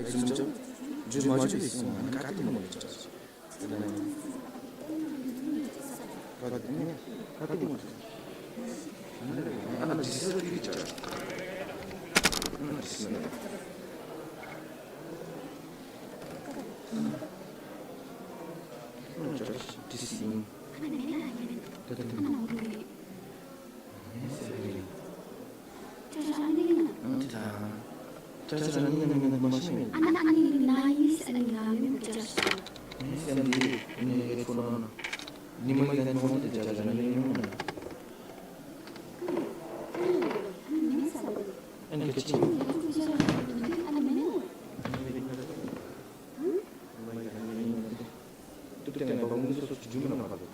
좀 주마주 있어. 같은 거 있죠. 같은 거. 하나 지스를 이기죠. 하나 지스는. 지스인. Jajanan ini dengan masih. Anak ini nais anak kami berjalan. Ini phone ni mau ikan phone tu jajanan ini mana? Ini kecil. Anak mana? Tu tengah bangun tu jumpa nama tu.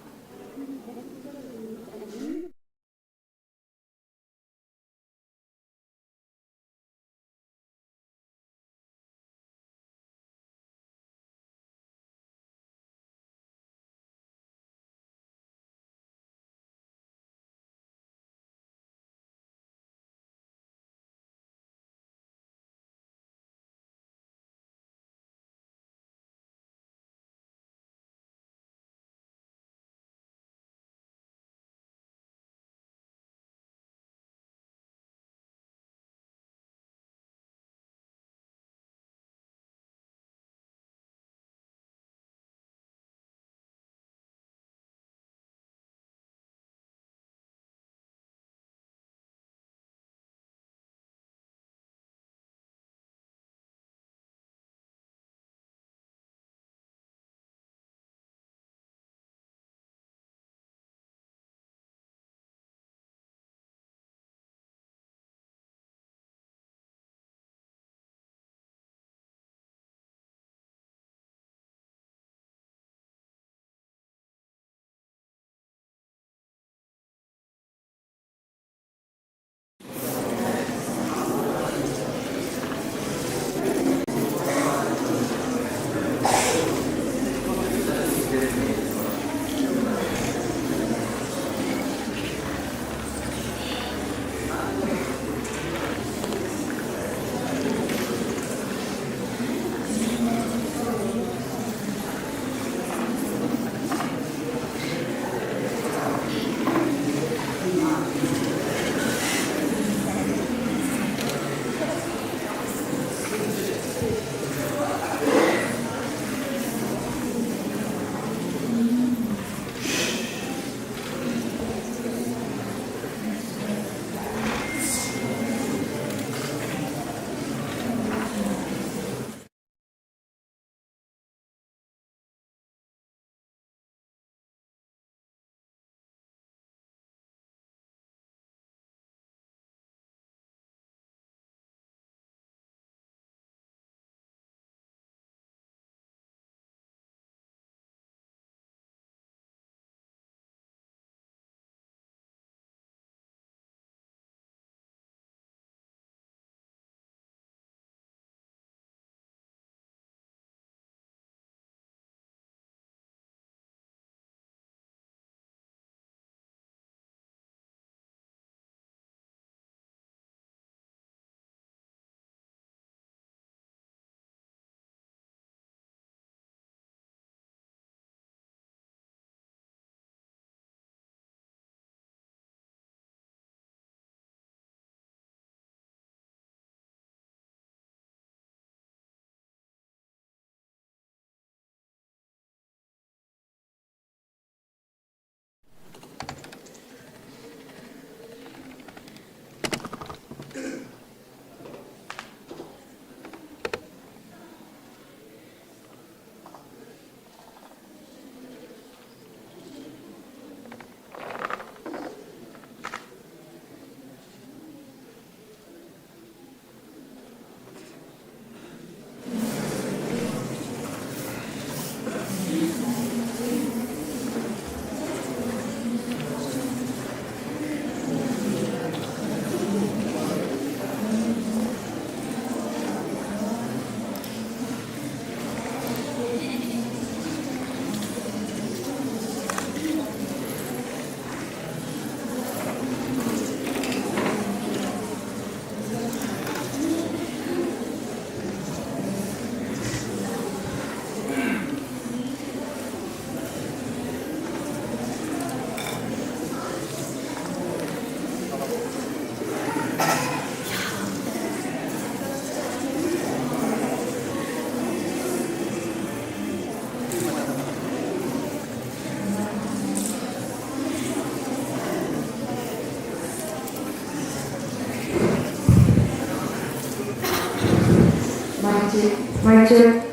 Mic check.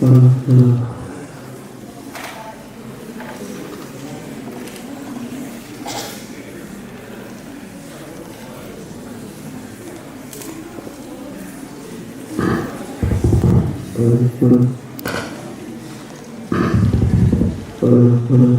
Hãy subscribe cho kênh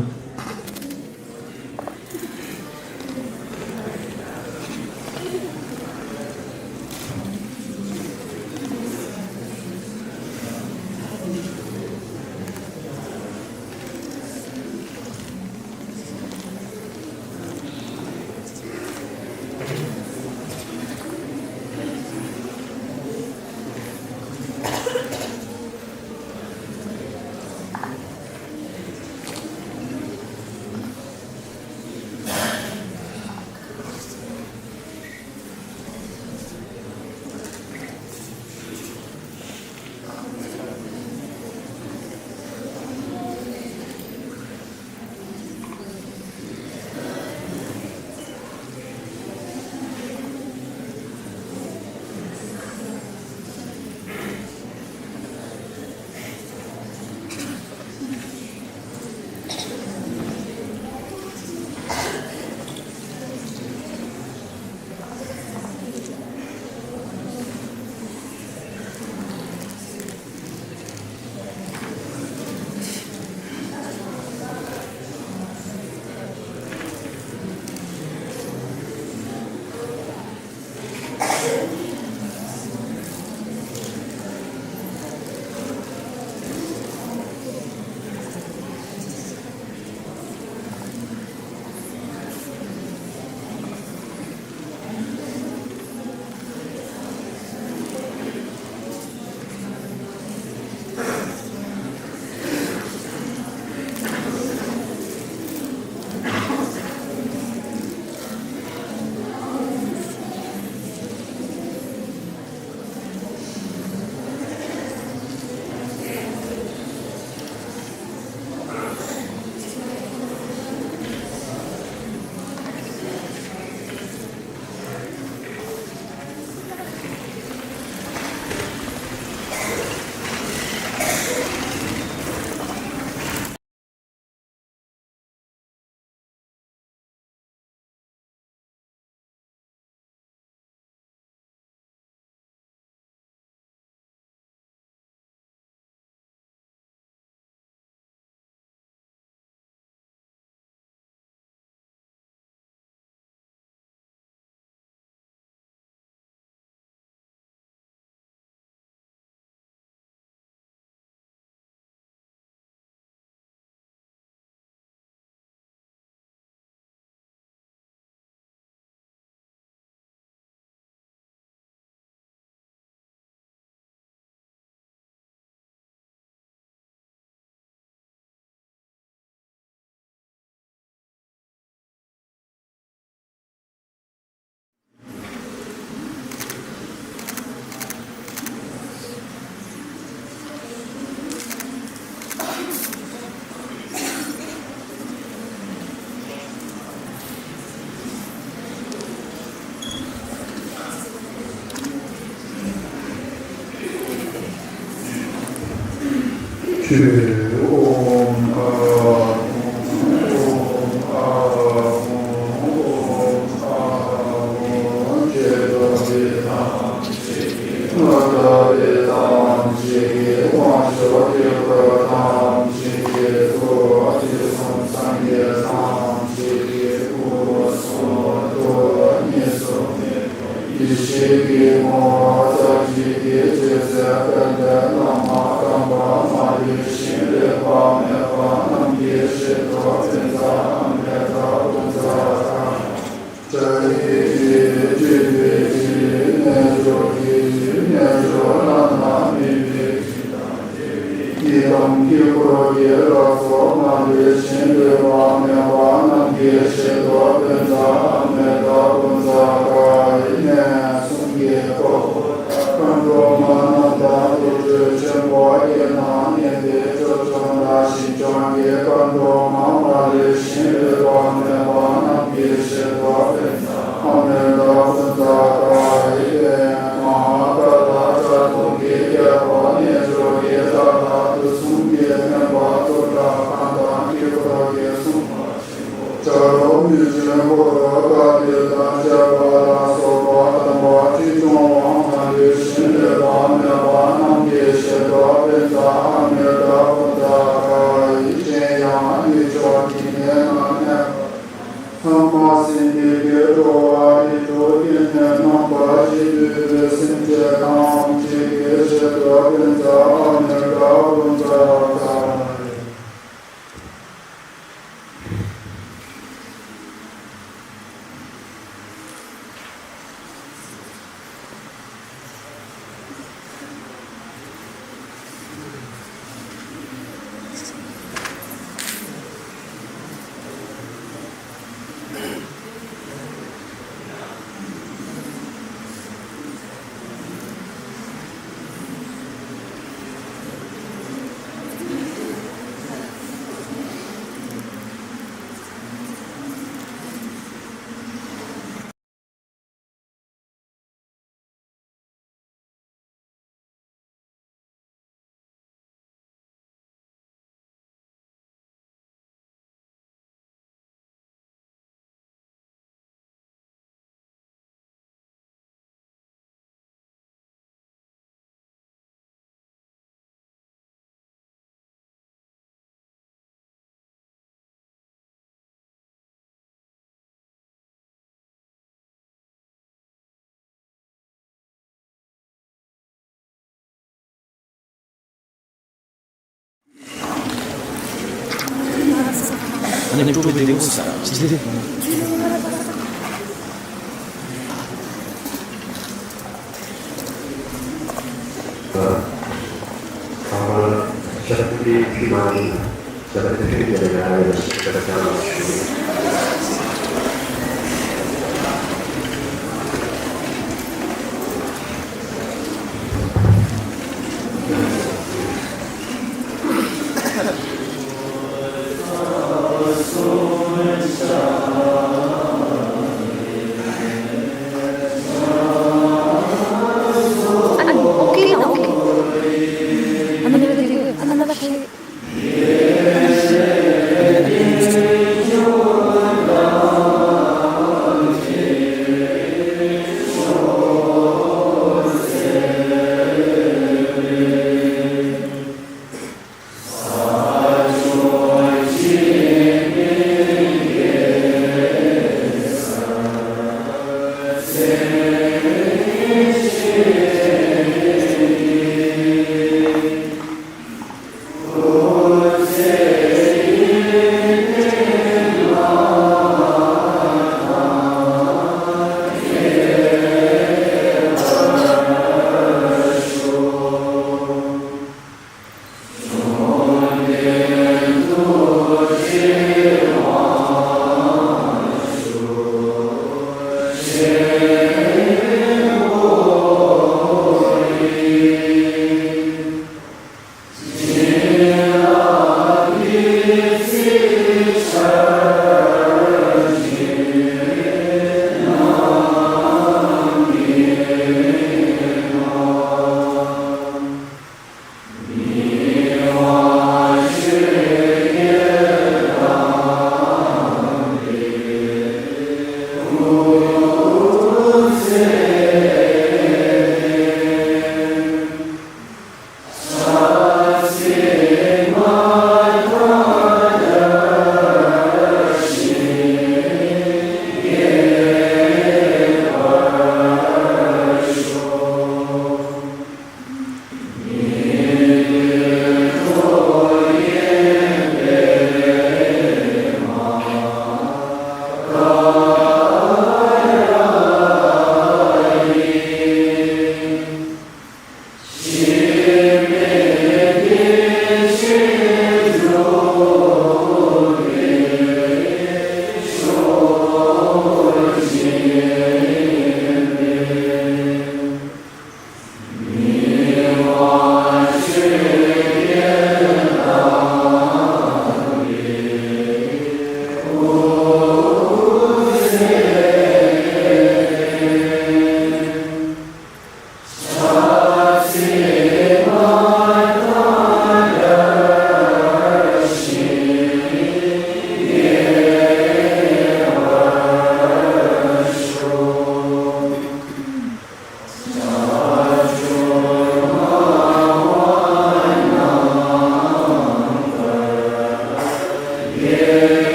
Ghiền Mì Gõ để không bỏ lỡ Annem çok ödedi bu sana. Çizdi. Seperti firman, seperti firman seperti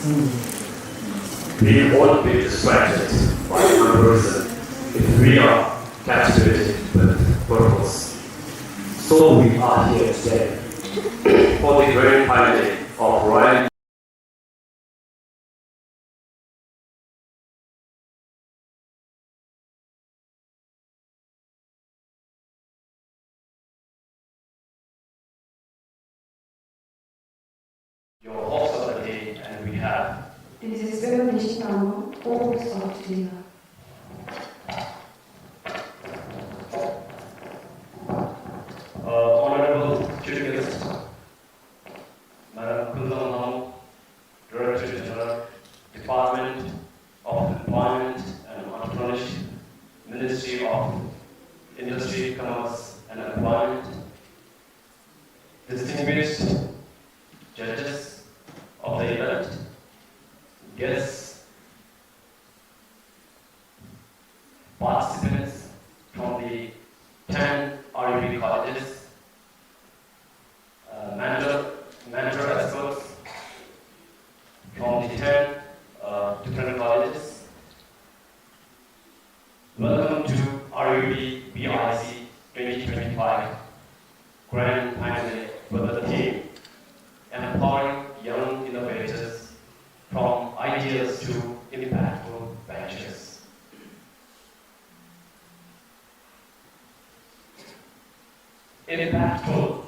We won't be distracted by one person if we are captivated with purpose. So we are here today for the grand finale of Royal your host of the day, and we have Dieses wöchentliche Programm Obersortlinger. Honorable Chief Guest, Madam 𝐶𝐁 Director General, Department of Employment and Entrepreneurship, Ministry of Industry, Commerce and Employment, distinguished judges of the event, guests, participants from the 10 RUB colleges, mentor experts from the 10 different colleges. Welcome to RUB BIC 2025 Grand Finale with the theme Empowering Young Innovators from Ideas to Impactful Ventures. Impactful.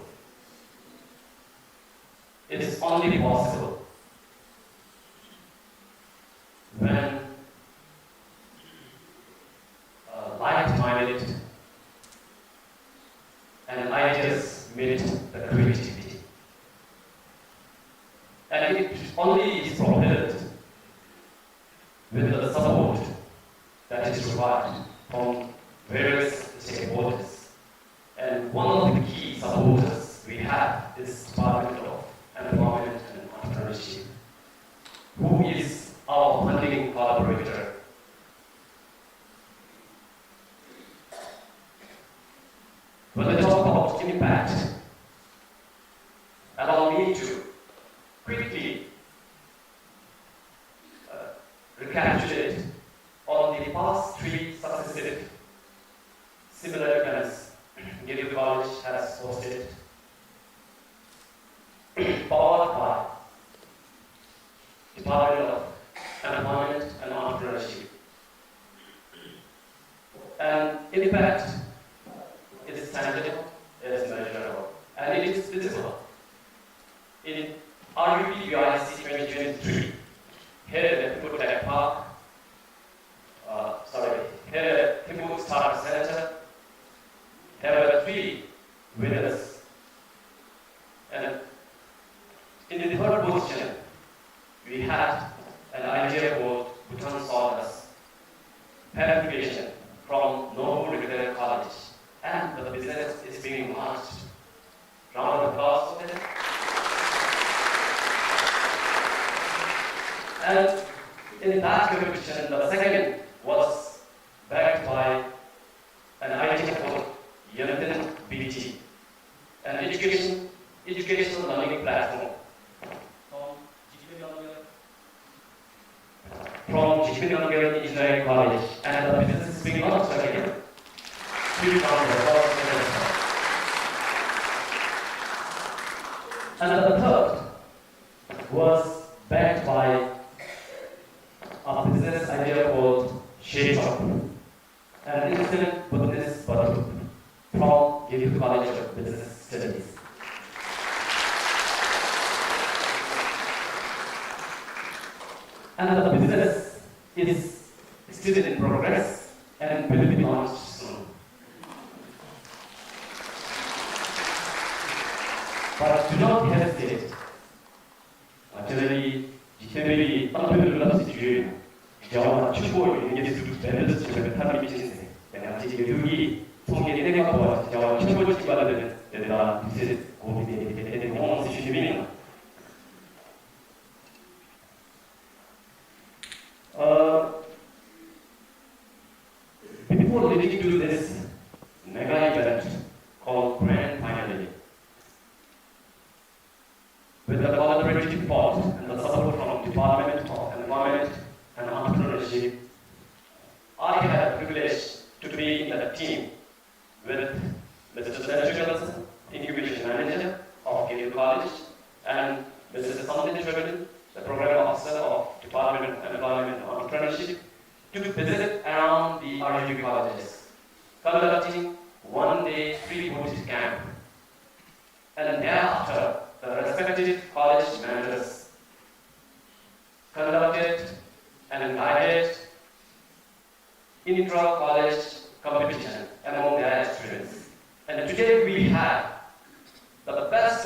It is only possible when like-minded and ideas meet the creativity. And it only is propelled with the support that is required from various stakeholders. And one of the key supporters we have is Department of Employment and Entrepreneurship, who is our funding collaborator. When we talk about impact, allow me to quickly recapitulate on the past 3 successive similar events 𝐬𝐬 College has hosted, powered by Department of Employment and Entrepreneurship. And impact is tangible, it is measurable, and it is visible. In RUB BIC 2023, here at the Tech Park, here at Timbu Startup Center, there were 3 winners. And in the 3rd position, we had an idea called Bhutan Sawdust Purification from Novo Regular College. And the business is being launched. Round of applause for them. And in that competition, the 2nd was backed by an idea called Yonatan BT, an educational learning platform from 𝐂𝐿 Engineering College, and the business is being launched again. And the 3rd was backed by a business idea called 𝐶𝐁, an instant business button from 𝐬𝐬 College of Business Studies. And the business is still in progress and will be launched soon. But do not hesitate. Generally, 𝐬𝐬이 unfamiliar situation. 저와 축구를 얘기해 줄 때는 지금 탐이 미치는데, 그냥 𝐬𝐬이 통일이 내가 저와 축구를 찍어야 내가 이제 고민이 되는 경험을 주시면 before leading to this mega event called Grand Finale, with the collaborative support and the support from Department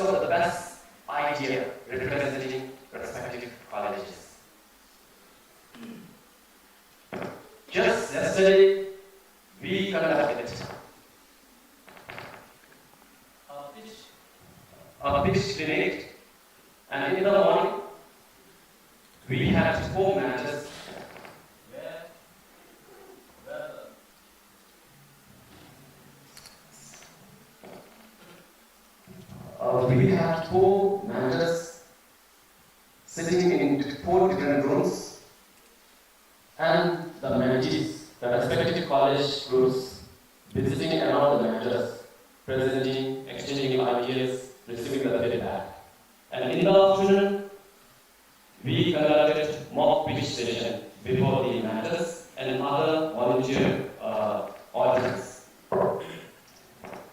best of the best idea representing respective colleges. Just yesterday, we conducted a pitch clinic, and in the morning, we had 4 matches. We had 4 managers sitting in 4 different rooms, and the mentees, the respective college groups, visiting around the managers, presenting, exchanging ideas, receiving the feedback. And in the afternoon, we conducted mock pitch session before the managers and other volunteer audience.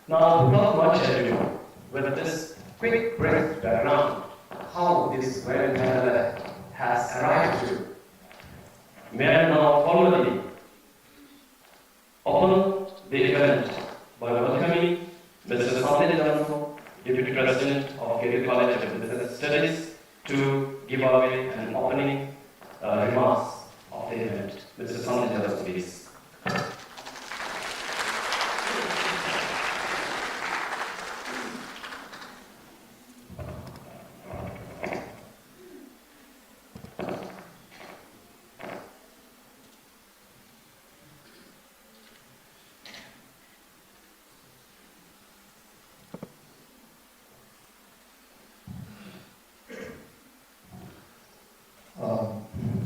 Now, without much ado, with this quick brief background, how this wedding panel has arrived to, may I now formally open the event by welcoming Mr. Namzo, Deputy President of 𝐶𝐬𝐬 College of Business Studies, to give away an opening remarks of the event. Mr. Namzo, please.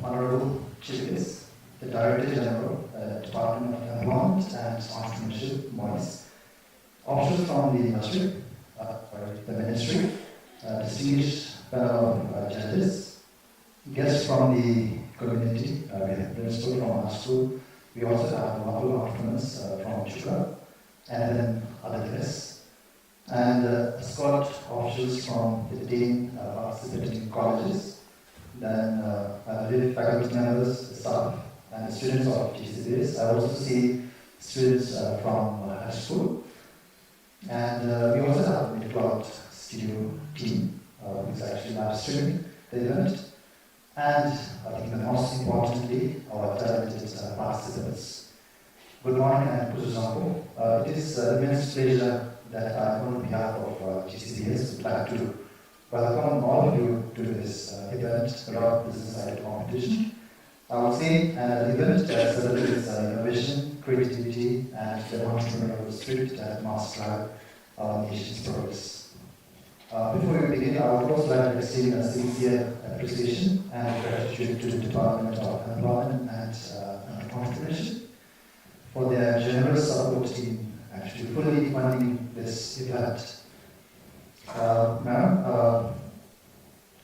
Honorable Chief Guest, the Director General, Department of Employment and Entrepreneurship, MOIS, officers from the industry, the ministry, distinguished panel of judges, guests from the community, we have principal from our school, we also have local entrepreneurs from Chuka, and then other guests, and escort officers from 15 participating colleges, then faculty members, staff, and the students of GCBS. I also see students from high school. And we also have a mid-cloud studio team, who is actually live streaming the event. And I think the most importantly, our talented participants. Good morning and 𝐶𝐬𝐬. It is an immense pleasure that I, on behalf of GCBS, would like to welcome all of you to this event, Rock Business Side Competition. I would say an event that celebrates innovation, creativity, and the entrepreneurial spirit that must drive our nation's progress. Before we begin, I would also like to extend a sincere appreciation and gratitude to the Department of Employment and Entrepreneurship for their generous support in actually fully funding this event. Madam,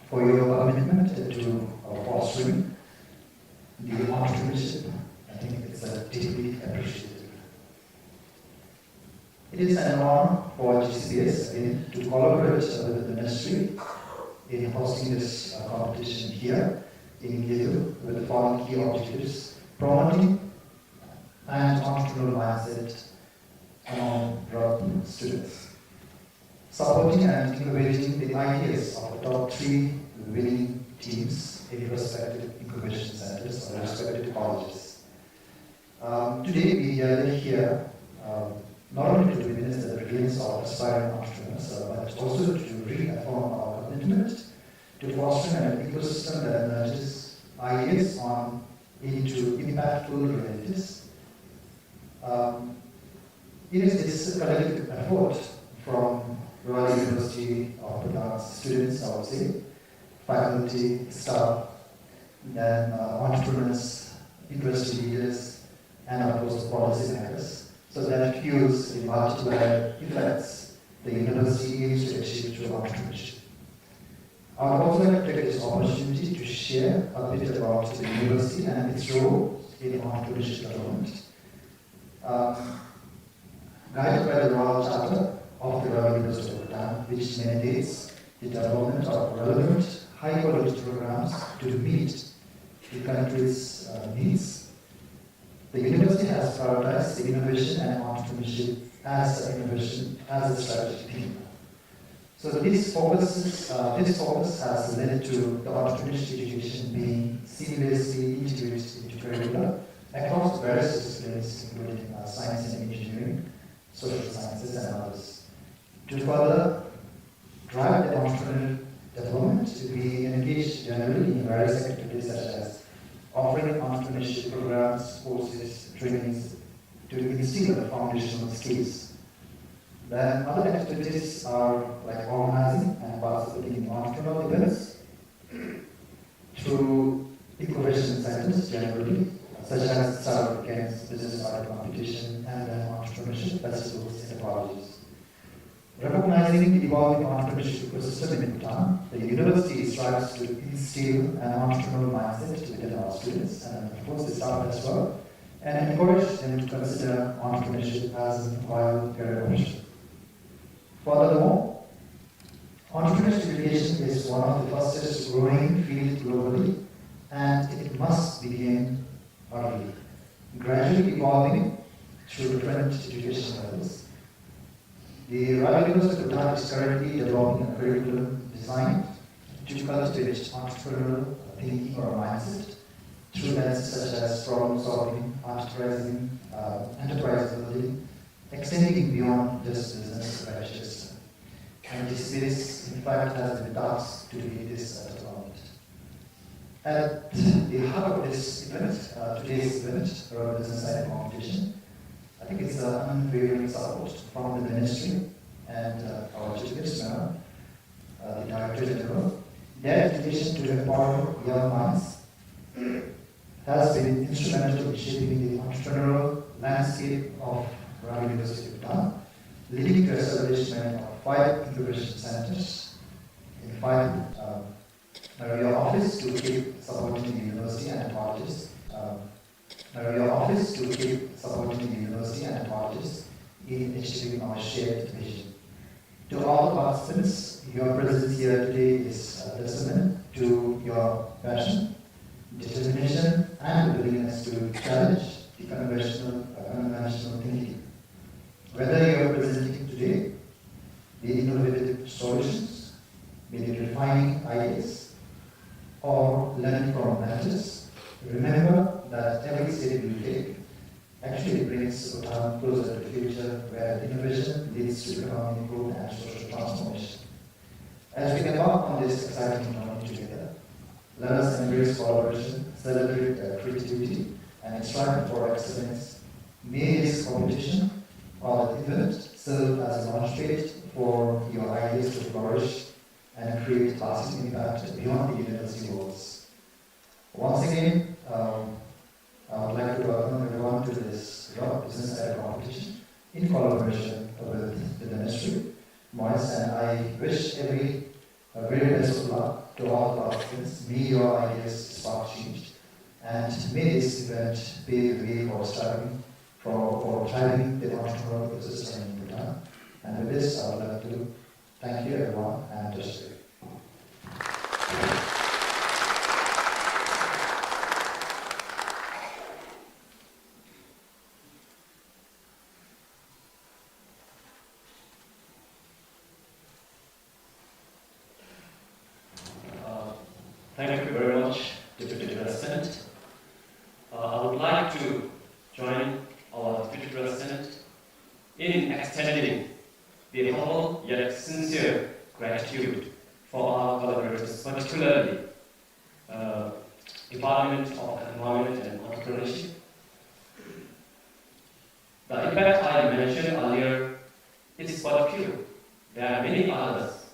for your commitment to fostering the entrepreneurship, I think it's deeply appreciated. It is an honor for GCBS again to collaborate with the ministry in hosting this competition here in 𝐶𝐬𝐬 with the following key objectives: promoting and entrepreneurial mindset among broad students, supporting and incubating the ideas of the top 3 winning teams in respective incubation centers or respective colleges. Today we gather here not only to witness the brilliance of aspiring entrepreneurs, but also to reaffirm our commitment to fostering an ecosystem that nurtures ideas into impactful realities. It is this collective effort from Royal University of Punjab's students, I would say, faculty, staff, then entrepreneurs, university leaders, and of course policy makers, so that fuels the multiplier effects the university aims to achieve through entrepreneurship. I would also like to take this opportunity to share a bit about the university and its role in entrepreneurship development. Guided by the Royal Charter of the Royal University of Bhutan, which mandates the development of relevant, high-quality programs to meet the country's needs. The university has prioritized the innovation and entrepreneurship as a strategic theme. So this focus has led to the entrepreneurship education being seamlessly integrated into curricula across various disciplines, including science and engineering, social sciences, and others. To further drive the entrepreneurial development, we engage generally in various activities such as offering entrepreneurship programs, courses, trainings to instill foundational skills. Then other activities are like organizing and participating in entrepreneurial events through incubation centers generally, such as startup games, business art competition, and then entrepreneurship festivals in the colleges. Recognizing the evolving entrepreneurship ecosystem in Bhutan, the university strives to instill an entrepreneurial mindset within our students, and of course the staff as well, and encourage them to consider entrepreneurship as a viable career option. Furthermore, entrepreneurship education is one of the fastest growing fields globally, and it must begin early, gradually evolving through different education levels. The Royal University of Bhutan is currently developing a curriculum designed to cultivate entrepreneurial thinking or mindset through lenses such as problem solving, enterprise building, extending beyond just business practices. And this space, in fact, has been tasked to lead this development. At the heart of this event, today's event, or business side competition, I think it's an unwavering support from the ministry and our chief minister, the Director General. Their dedication to empower young minds has been instrumental in shaping the entrepreneurial landscape of Royal University of Bhutan, leading to establishment of 5 incubation centers in 5 your office to keep supporting the university and colleges. Your office to keep supporting the university and colleges in achieving our shared vision. To all participants, your presence here today is a testament to your passion, determination, and willingness to challenge the conventional thinking. Whether you are presenting today the innovative solutions, maybe refining ideas, or learning from mentors, remember that every step you take actually brings Bhutan closer to the future where innovation leads to economic growth and social transformation. As we embark on this exciting journey together, let us embrace collaboration, celebrate creativity, and strive for excellence. May this competition or event serve as a launchpad for your ideas to flourish and create lasting impact beyond the university walls. Once again, I would like to welcome everyone to this business side competition in collaboration with the ministry, Moise, and I wish a very best of luck to all participants. May your ideas spark change, and may this event pave the way for striving for thriving the entrepreneurial ecosystem in Bhutan. And with this, I would like to thank you everyone and just Thank you very much, Deputy President. I would like to join our Deputy President in extending the humble yet sincere gratitude for our collaborators, particularly Department of Environment and Entrepreneurship. The impact I mentioned earlier is but few. There are many others,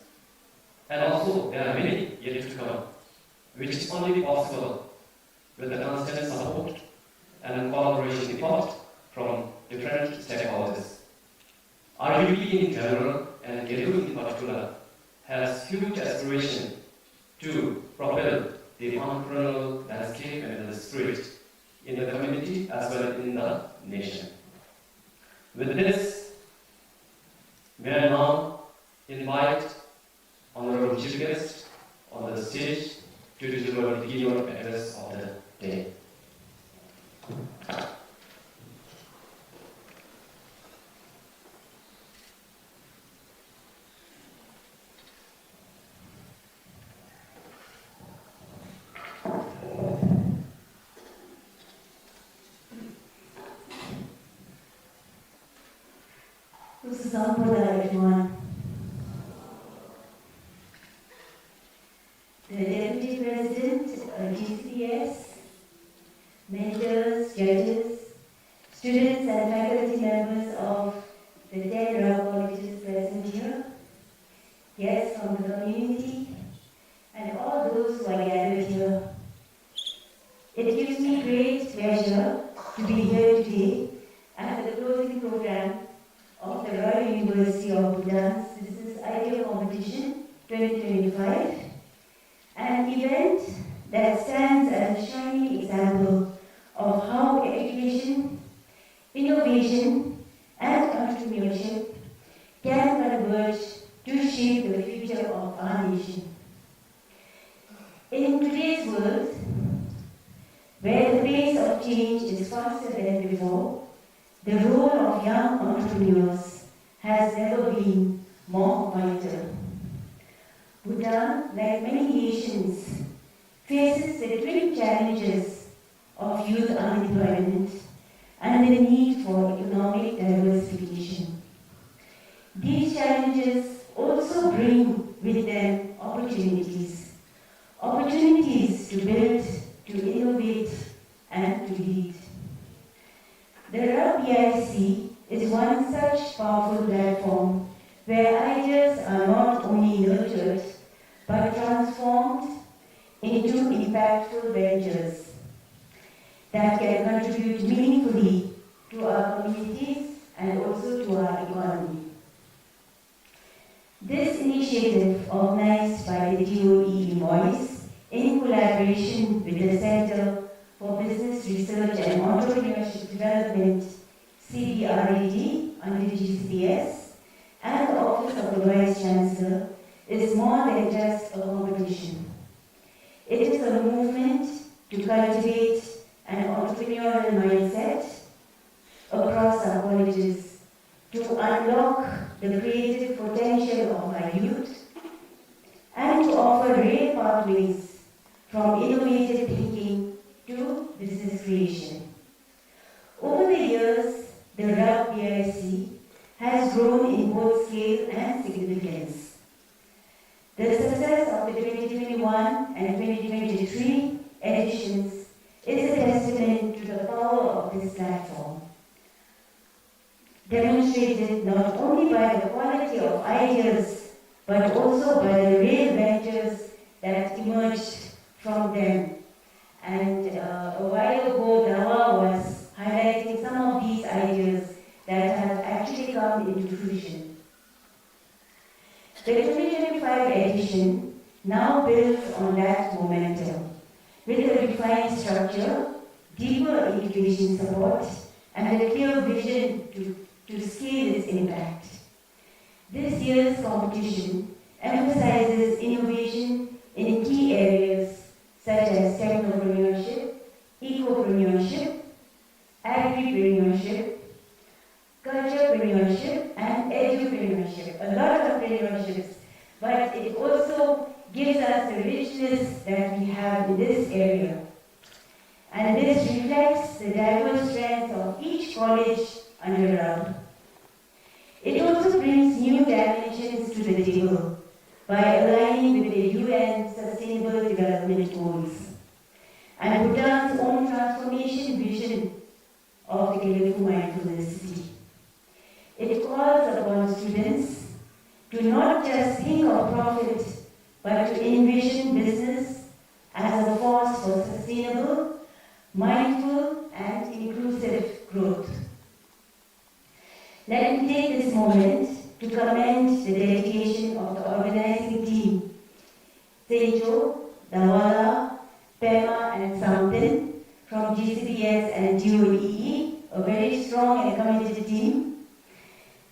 and also there are many yet to come, which is only possible with the constant support and collaboration effort from different stakeholders. RUB in general and GEDU in particular has huge aspiration to propel the entrepreneurial landscape and the spirit in the community as well as in the nation. With this, may I now invite Honorable Chief Guest on the stage to deliver the keynote address of the day. Sampada everyone. The Deputy President, GCPS, mentors, judges, students and faculty members of the 10 Rao colleges present here, guests from the community, and all those who are gathered here. It gives me great pleasure to be here today at the closing program of the Royal University of Bhutan's Business Idea Competition 2025, an event that stands as a shining example of how education, innovation, and entrepreneurship can converge to shape the future of our nation. In today's world, where the pace of change is faster than before, the role of young entrepreneurs has never been more vital. Bhutan, like many nations, faces the twin challenges of youth unemployment and the need for economic diversification. These challenges also bring with them opportunities. Opportunities to build, to innovate, and to lead. The BIC is one such powerful platform where ideas are not only nurtured but transformed into impactful ventures that can contribute meaningfully to our communities and also to our economy. This initiative, organized by the 𝐁𝐿𝐬𝐬 Voice in collaboration with the Center for Business Research and Entrepreneurship Development, CBRED, under GCPS, and the Office of the Vice Chancellor, is more than just a competition. It is a movement to cultivate an entrepreneurial mindset across our colleges, to unlock the creative potential of our youth, and to offer real pathways from innovative thinking to business creation. Over the years, the BIC has grown in both scale and significance. The success of the 2021 and 2023 editions is a testament to the power of this platform, demonstrated not only by the quality of ideas, but also by the real ventures that emerged from them. And a while ago, Dawa was highlighting some of these ideas that have actually come into fruition. The 2025 edition now builds on that momentum with a refined structure, deeper incubation support, and a clear vision to scale its impact. This year's competition emphasizes innovation in key areas such as technopreneurship, ecopreneurship, agripreneurship, culturepreneurship, and edupreneurship. A lot of preneurship, but it also gives us the richness that we have in this area. And this reflects the diverse strengths of each college under RAB. It also brings new dimensions to the table by aligning with the UN Sustainable Development Goals and Bhutan's own transformation vision of the Kelefu Mindfulness City. It calls upon students to not just think of profit, but to envision business as a force for sustainable, mindful, and inclusive growth. Let me take this moment to commend the dedication of the organizing team, Sejo, Dawala, Pema, and Samtin from GCPS and 𝐁𝐿𝐬𝐬, a very strong and committed team,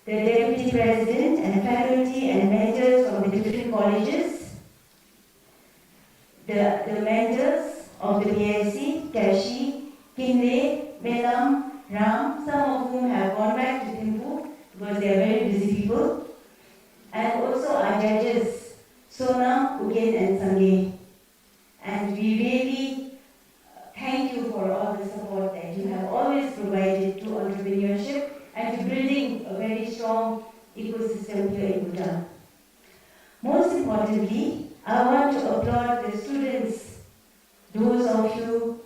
the Deputy President and faculty and mentors from the different colleges, the mentors of the BSc, Kashi, Kinle, Melam, Ram, some of whom have gone back to Thimphu because they are very busy people, and also our judges, Sona, Ugen, and Sange. And we really thank you for all the support that you have always provided to entrepreneurship and to building a very strong importantly, I want to applaud the students, those of you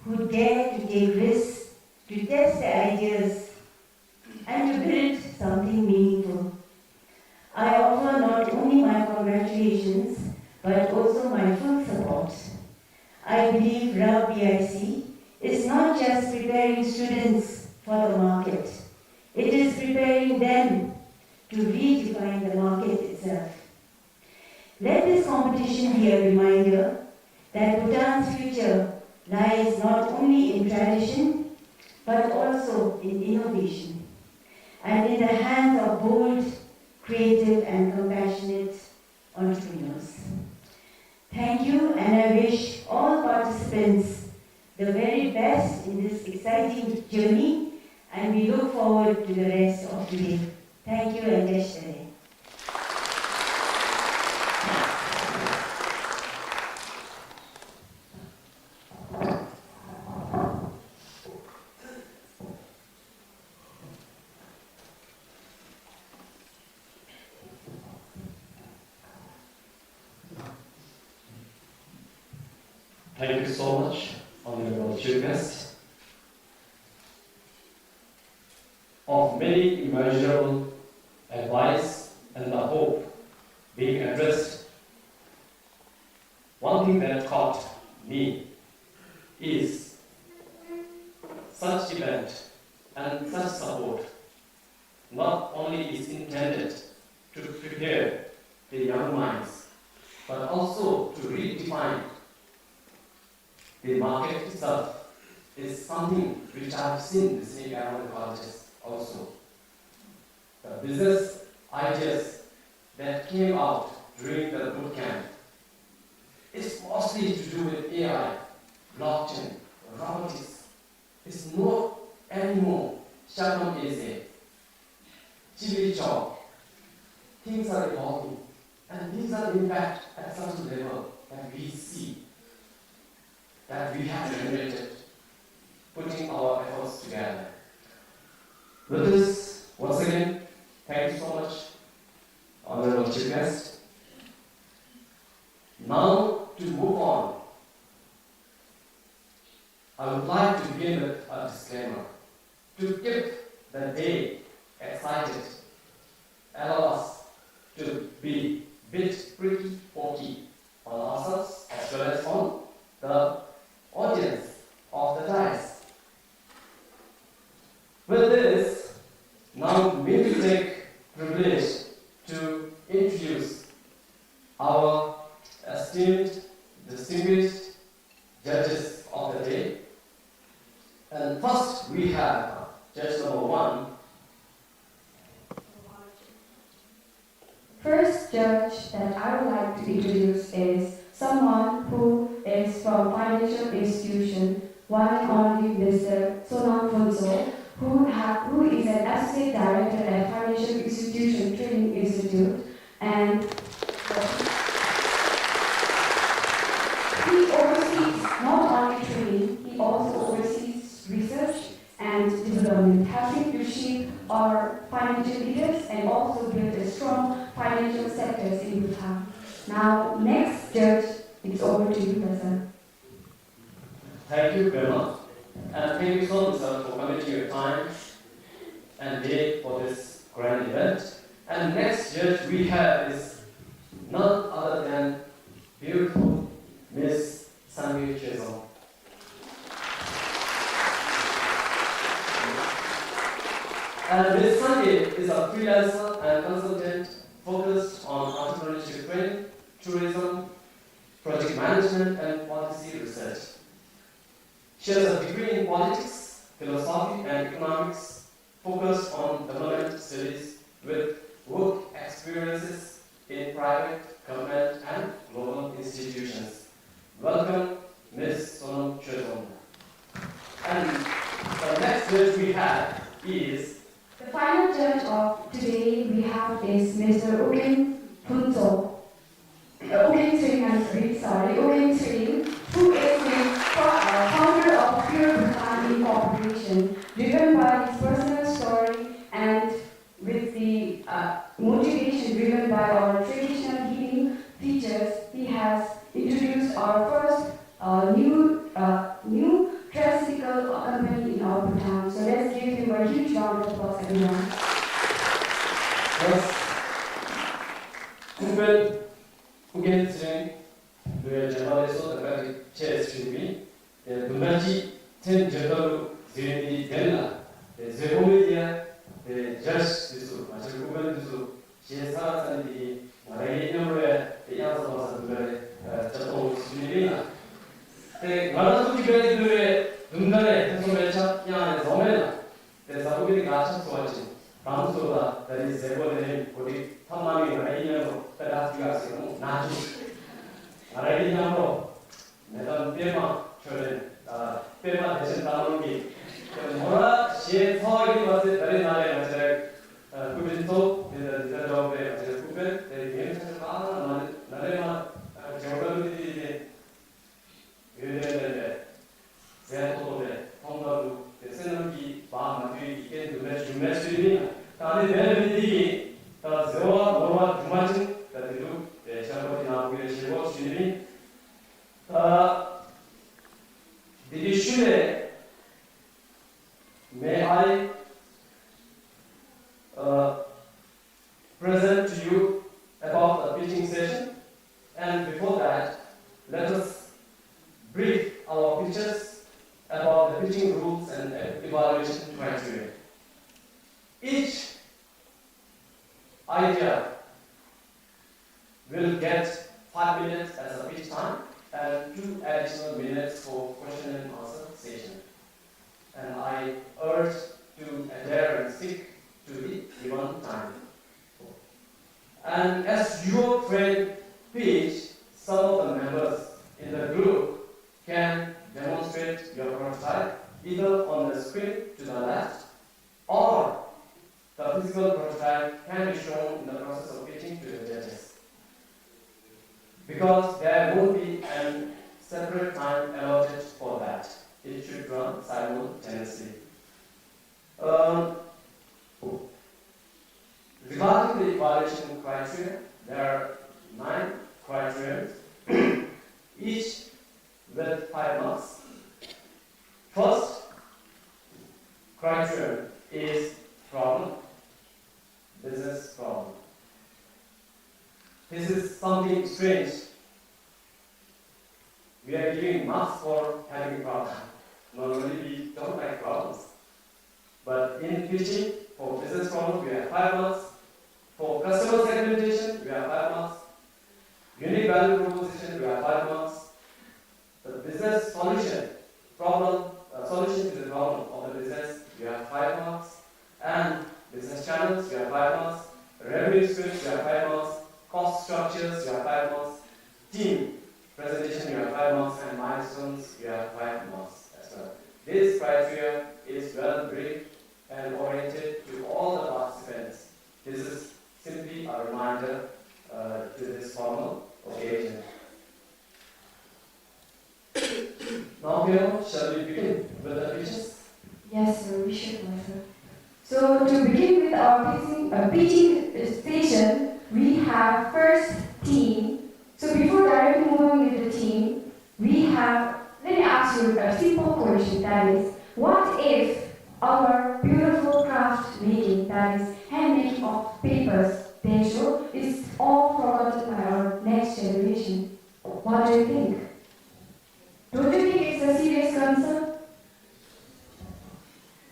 who dare to take risks, to test their ideas, and to build something meaningful. I offer not only my congratulations, but also my full support. I believe BIC is not just preparing students for the market, it is preparing them to redefine the market itself. Let this competition be a reminder that Bhutan's future lies not only in tradition, but also in innovation, and in the hands of bold, creative, and compassionate entrepreneurs. Thank you, and I wish all participants the very best in this exciting journey, and we look forward to the rest of the day. Thank you, and 𝐁𝐿. Thank you so much, Honorable Chief Guest. Of many immeasurable advice and the hope being addressed, one thing that caught me is such event and such support not only is intended to prepare the young minds, but also to redefine the market itself is something which I have seen listening around the colleges also. The business ideas that came out during the boot camp is mostly to do with AI, blockchain, robotics. It's not anymore 𝐁𝐿 𝐁𝐿. Things are evolving, and these are in fact at such a level that we see that we have generated, putting our efforts together. With this, once again, thank you so much, Honorable Chief Guest. Now, to move on, I would like to begin with a disclaimer. To keep the day excited, allow us to be bit pretty pokey on ourselves as well as on the audience of the dais. With this, now we will take privilege to introduce our esteemed, distinguished judges of the day. And first we have judge number 1. First judge that I would like to introduce is someone who is from financial institution, one and only Mr. Sonam Phuntsol, who is an associate director at Financial Institution Training Institute, and he oversees not only training, he also oversees research and development, helping to shape our financial leaders and also build a strong financial sectors in Bhutan. Now, next judge, it's over to you, Professor. Thank you very much. And thank you so much, sir, for coming to your time and day for this grand event. And next judge we have is none other than beautiful Miss 𝐁𝐿. And Miss 𝐁𝐿 is a freelancer and consultant focused on entrepreneurship training, tourism, project management, and policy research. She has a degree in politics, philosophy, and economics, focused on development studies with work experiences in private, government, and global institutions. Welcome, Ms. Sonam Chödong. And the next judge we have is The final judge of today we have is Mr. 𝐿 Phuntsol. 𝐿, who is the founder of Pure Bhutan Incorporation, driven by his personal story and with the motivation driven by our traditional healing 국별 후견 수행 를 제발에서 다까지 제 수행이 눈단지 ten 저도 수행이 되나 제공이야 저스 아주 구별도 시에사산이 나라의 이름으로의 양서와서 눈에 저도 수행이나 나라도 기별들의 눈단에 해소매차 양의 섬에나 사고들이 가차 소화지 남소다 dari zebol의 우리 탐망이 나라이냐로 따라하기가서는 나주 나라이냐로 내가 빼마 저는 빼마 대신 따놓기 뭐라 시에 서하기 맞을 다른 나라에 맞을 구빈도 대자적에 맞을 구빈 대개인차를 많은 나라에만 정답들이 유대인들 제한도도에 통과도 세는기 마음 맞추기 있게 눈에 준비할 수 있는 다음에 내일이 다 세와 노와 주마진 다들도 시작하기 나오기를 실고 주님이 디디슈에 may I present to you about the pitching session, and before that let us brief our pitchers about the pitching rules and evaluation criteria. Each idea will get 5 minutes as a pitch time and 2 additional minutes for question and answer session. And I urge to adhere and stick to the given time. And as your trained pitch, some of the members in the group can demonstrate your prototype either on the screen to the left, or the physical prototype can be shown in the process of pitching to the judges. Because there won't be a separate time allotted for that. It should run simultaneously. Regarding the evaluation criteria, there are 9 criteria, each with 5 marks. First criterion is problem, business problem. This is something strange. We are giving marks for having problem. Normally we don't like problems. But in pitching, for business problems, we have 5 marks. For customer segmentation, we have 5 marks. Unique value proposition, we have 5 marks. The business solution solution to the problem of the business, we have 5 marks. And business channels, we have 5 marks. Revenue streams, we have 5 marks. Cost structures, we have 5 marks. Team presentation, we have 5 marks. And milestones, we have 5 marks as well. This criteria is well briefed and oriented to all the participants. This is simply a reminder to this formal occasion. Now, Pio, shall we begin with the pitches? Yes, sir, we should, sir. So, to begin with our pitching station, we have first team. So, before directly moving with the team, let me ask you a simple question, that is, what if our beautiful craft making, that is, handmaking of papers, Tejo, is all forgotten by our next generation? What do you think? Don't you think it's a serious concern?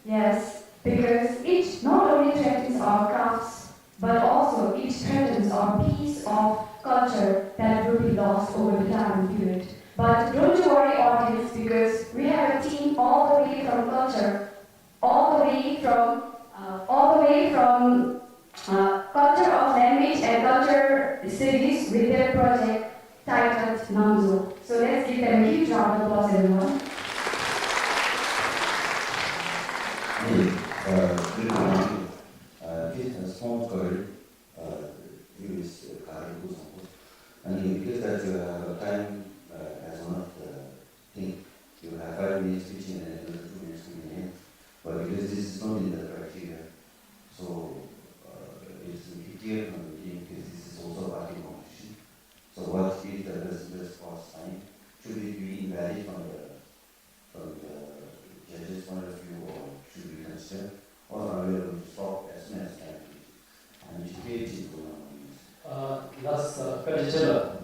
Yes, because it not only threatens our crafts, but also it threatens our piece of culture that will be lost over the time period. But don't you worry, audience, because we have a team all the way from culture, all the way from culture of language and culture studies with their project titled Namzo. So let's give them a huge round of applause, everyone. small girl use and because that you have time as one of the thing, you have 5 minutes teaching and another 2 minutes Q&A, but because this is not in the criteria, so it's clear from the beginning because this is also a party competition. So what is the best cost time? Should it be invalid from the judges' point of view, or should we consider, or are we able to stop as soon as time? And which page is going on? Thus, Kajicella,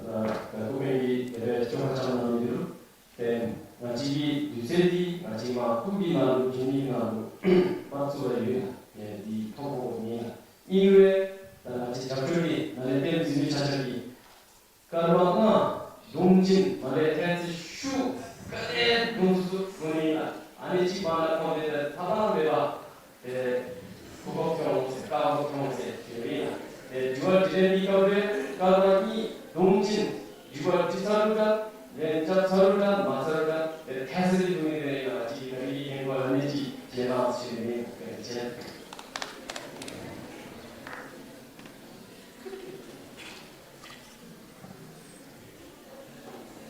Kumei, Chohachaman, then Naji, Yusedi, Najima, Kubina, Jimina, Matsura, the Topo, Nina. Iwe, Naji Chapuri, Naletem Zimichari, Karwana, Dongjin, Maletan, Shu, Kade, Dunsu, Munina, Anichi Bana, Tabana, Kubokyong, Kabokyong, Irina. 6월 디레미가우레 가라니 동진 6월 디사르가 렌자서르가 마서르가 태스리 동이레가 지들이 행과 하는지 제가 지금 제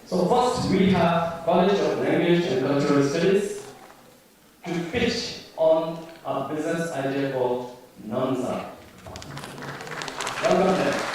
So first we have College of Language and Cultural Studies to pitch on a business idea called Namzo. Welcome there.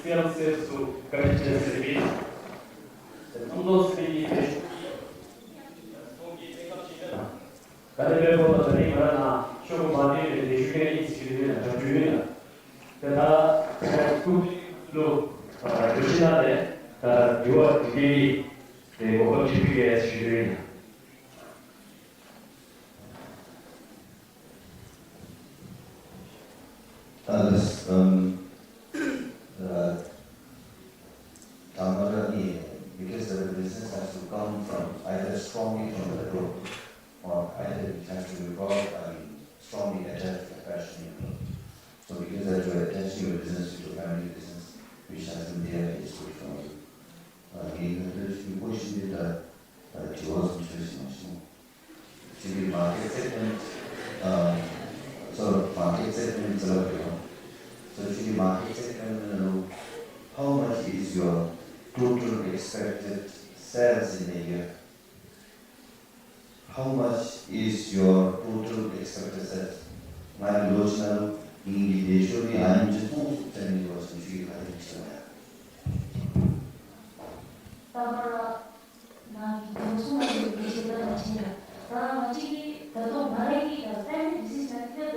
self-service 가르치는 스님이 남도 스님이 가르쳐보다 더니 말하나 쇼고 마디를 내주게 있으시면 저주이나 다 국로 조신하되 다 유아 두개이 내고 어찌피게 주이나 because the business has to come from either strongly from the group or either it has to revolve strongly attached to the passion. So because that you are attaching your business to your family business, which has been there in history from you. 이 보시는 다 지워서 주시면 지금 마켓 세트는 so market segment So actually market segment, how much is your total expected sales in a year? How much is your total expected sales? 만약 로지나로 이 대쇼이 아닌지 통속되는 것은 주의 가능하잖아요. 따라 나 방송을 계시다 마치냐. 나 마치 더 말하기 더 팬 비즈니스 때도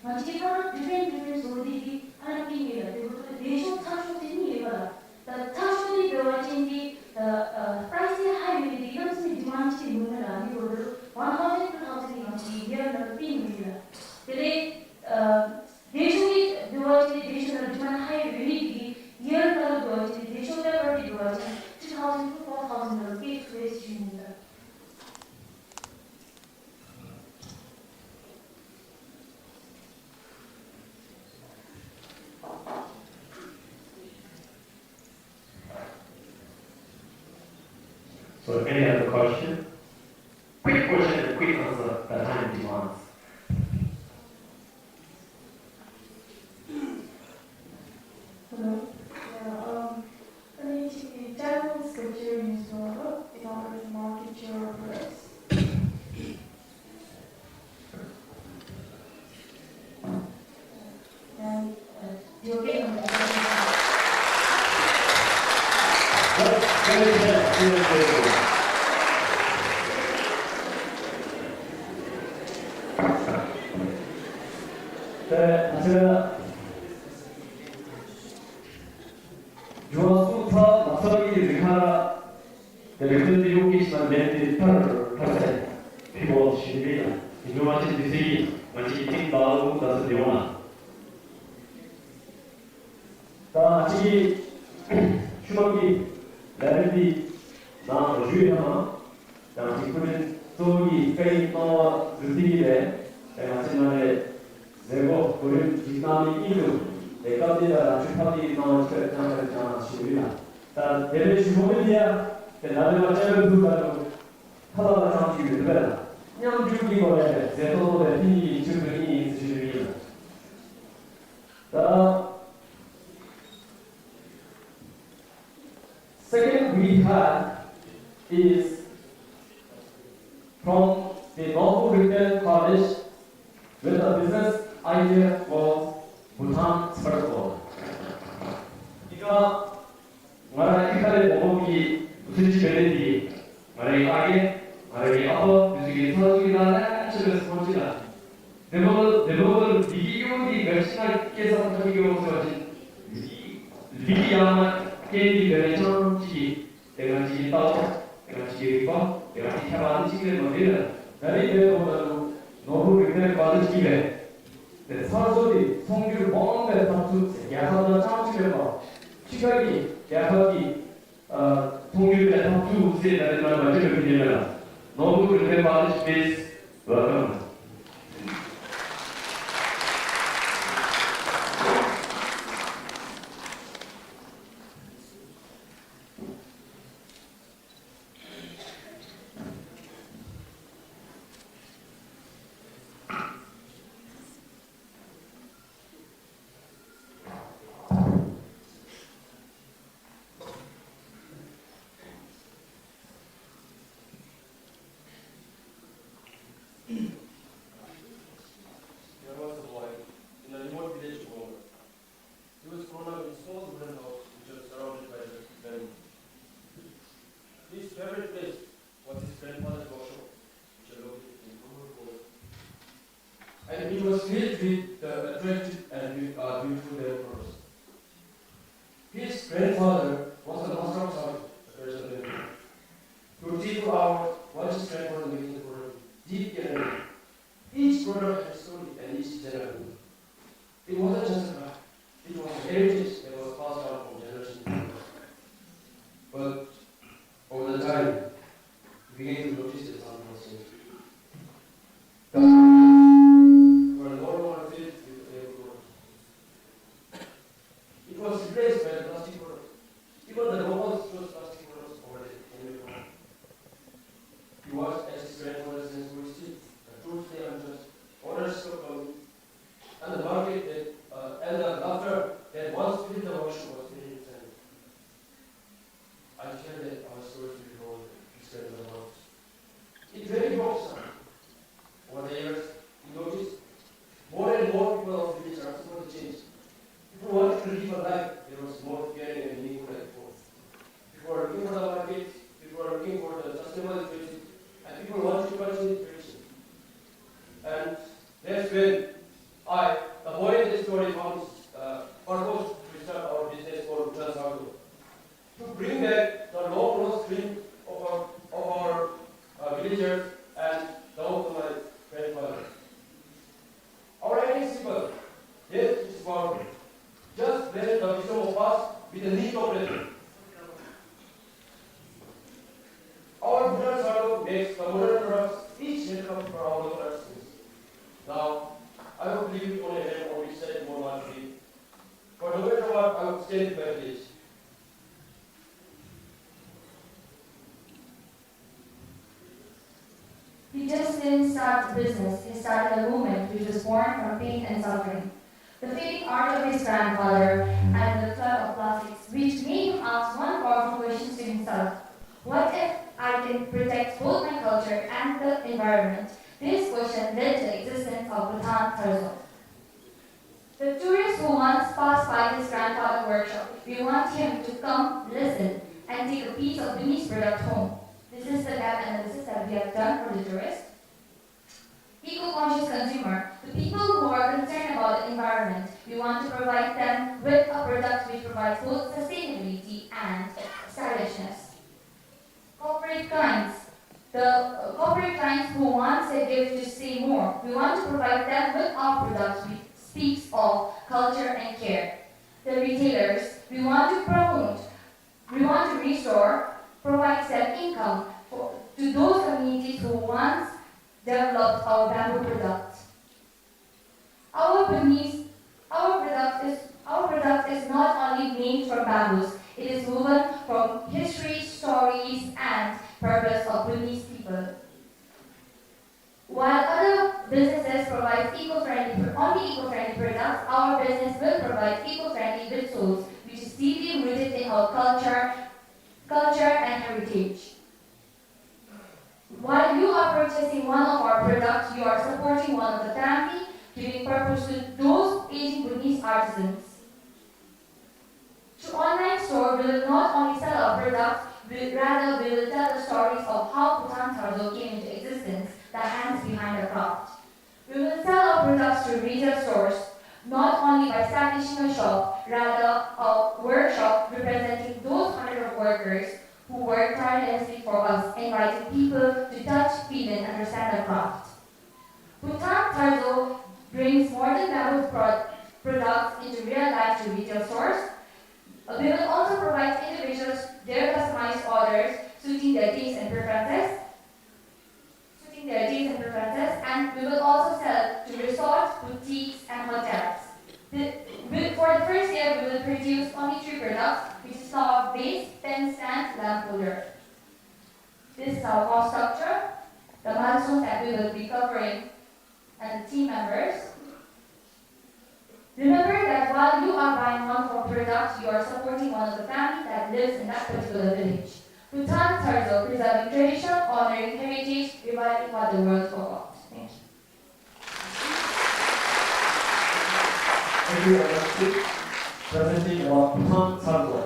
마치 하나 디펜드 소리기 하나님이라 그리고 내쇼 타쇼진이 이거라. 다 타쇼이 배워진디 프라이스 하이미디 이런 식의 디마ን드 문을 아니고 1000 마치 이해를 빈입니다. 근데 내쇼이 배워진디 내쇼를 디마ン드 하이미디 이해를 배워진디 내쇼를 배워진디 2000 to 4000 이렇게 구해서 주십니다. So any other question? Quick question and quick answer that time demands. Hello. Channel scripture newsletter in order to market your products. And you'll get on the 제가 유아수타 낙서기 리카라 레전드 용기시만 렌드 파를 탈세 피고 시비나 인도마치 디세기 마치 팀 나오고 나서 되오나 다 아직 휴먼기 레벨이 나 주의하마 나 지금은 저기 페이퍼 드디기래 마지막에 내고 우리 기남이 이루 내가디다 주파디 나온 결정을 장하시리라. 다 내를 주보면이야. 나를 제일 두가로 하다가 장치를 들어라. 냥 주기고에 제도의 비 주변이 있으시리라. 다 second we had is from the Namzo Retail College with a business idea was Bhutan first world. 이거 말하는 이카의 모범이 무슨 집에는지 말하기 아게 말하기 아빠 무슨 서주기나 집에서 본지나 대부분 미기용이 몇시나께서 저기용서 가진 미기야만 게임이 변해서 지기 내가 지기 따오 내가 지기고 내가 지켜봐는 지기를 뭐리는 나리 대부분은 너무 그렇게 받은 지기래 사소리 성규를 먼데 다투 야사도 장치려고 시각이 야사기 통일에 다투 우세 나는 말 맞으려 그러면 너무 그렇게 받은 스페이스 welcome. treat the attractive and beautiful their products. His grandfather was the master of ceremony. To teach our what is grandfather making the product deep and each product has a story and each generation. It wasn't just a craft, it was a heritage that was passed down from generation to generation. But over the time, we began to notice that something was changing. We were no longer filled with the paper products. It was replaced by the plastic products. Even the locals chose plastic products over the chemical products. He was as his grandfather says we still the truth they unjust. Orders stopped coming. And the market that and the laughter that once filled the workshop was very exciting. I feel that our stories will go instead of the world. It really broke some. Over the years, we noticed more and more people of village are supposed to change. People wanted to live a life that was more caring and meaningful than before. People were looking for the market, people were looking for the sustainable tradition, and people wanted to continue the tradition. And that's when the boy in this story found his purpose to start our business called Namzo, to bring back the long-lost dream of our villagers and down to my grandfather. Our idea is simple, yet it is powerful. Just blend the wisdom of past with the need of present. Our modern startup makes the modern products each relevant for our local artisans. Now, I would leave it on a hand on which side more want to be. But no matter what, I would stay with my village. He just didn't start the business, he started a movement which was born from pain and suffering. The fading art of his grandfather and the flood of plastics, which made him ask one powerful question to himself. What if I can protect both my culture and the environment? This question led to the existence of BHANOV Tarzo. The tourist who once passed by his grandfather's workshop, we want him to come, listen, and take a piece of Vinny's product home. This is the gap analysis that we have done for the tourist. Eco-conscious consumer, the people who are concerned about the environment, we want to provide them with a product which provides both sustainability and stylishness. Corporate clients, the corporate clients who want their gift to say more, we want to provide them with our products which speaks of culture and care. The retailers, we want to promote, we want to restore, provide them income to those communities who once developed our bamboo products. Our product is not only made from bamboos, it is woven from history, stories, and purpose of Burmese people. While other businesses provide only eco-friendly products, our business will provide eco-friendly with souls, which is deeply rooted in our culture and heritage. While you are purchasing one of our products, you are supporting one of the family, giving purpose to those aging Burmese artisans. Through online store, we will not only sell our products, rather we will tell the stories of how BHANOV Tarzo came into existence, the hands behind the craft. We will sell our products to retail stores, not only by establishing a shop, rather a workshop representing those hundreds of workers who work tirelessly for us, inviting people to touch, feel, and understand the craft. BHANOV Tarzo brings modern bamboo products into real life to retail stores. We will also provide individuals their customized orders suiting their tastes and preferences. And we will also sell to resorts, boutiques, and hotels. For the first year, we will produce only 3 products, which is our base, pen stand, lamp holder. This is our cost structure, the milestones that we will be covering, and the team members. Remember that while you are buying one of our products, you are supporting one of the family that lives in that particular village. BHANOV Tarzo, preserving tradition, honoring heritage, reviving what the world forgot. Thank you. Thank you very much. Presenting about BHANOV Tarzo,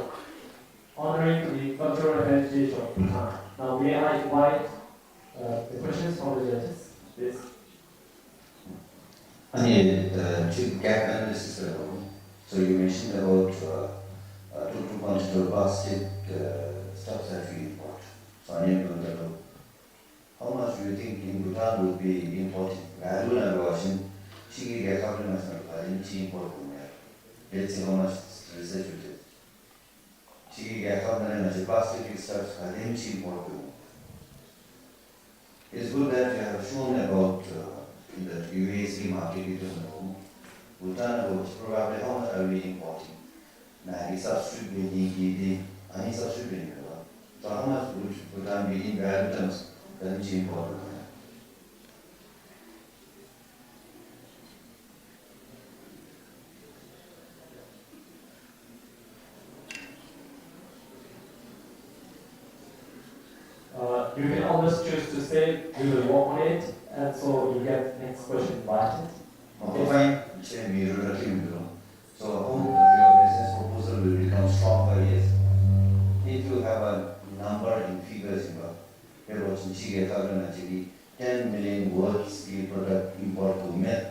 honoring the cultural heritage of Bhutan. Now may I invite the questions from the judges, please. 아니, to gap analysis level. So you mentioned about two quantitative basket stuff that we import. So I need to know how much do you think in Bhutan would be imported? I don't know about Shigi get compliments in import. Let's see how much research we did. Shigi get compliments basket stuff in import. It's good that you have shown about in the UAC market, you don't know. Bhutan was probably how much are we importing? Now, it's substitute being any substitute being. So, how much would Bhutan be in value terms than it's imported? You can always choose to say we will work on it, and so you get next question invited. Okay. So your business proposal will become stronger, yes. If you have a number in figures, there was 10 million worth steel product import to met,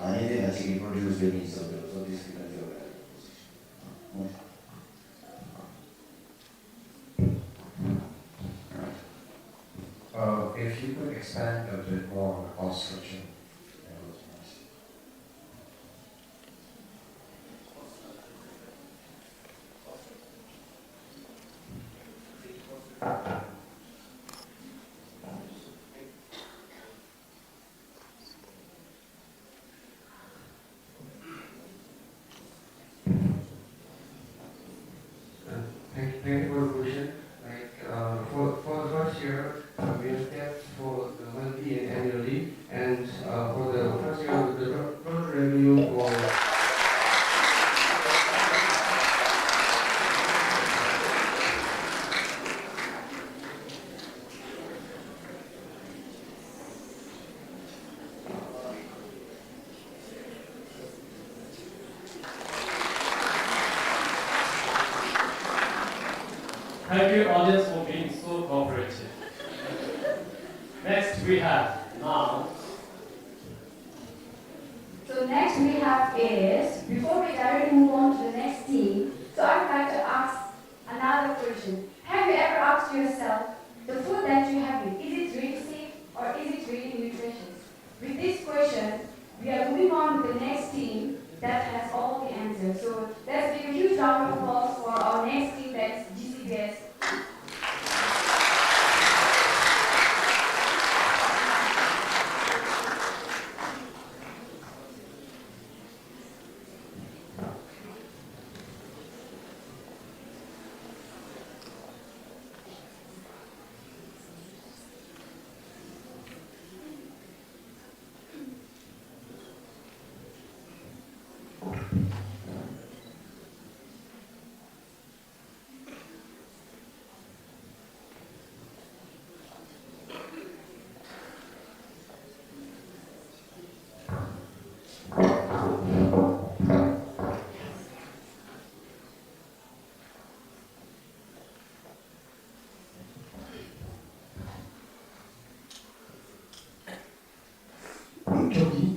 anything actually produced with each of those. So this becomes your value position. If you could expand a bit more on the cost structure. Thank you for the question. For the first year, we have kept for the monthly and annually, and for the first year, the total revenue for Thank you, audience, for being so cooperative. Next, we have now. So next we have is, before we directly move on to the next team, so I would like to ask another question. Have you ever asked yourself, the food that you have, is it really safe or is it really nutritious? With this question, we are moving on to the next team that has all the answers. So let's give a huge round of applause for our next team, that's GCBS.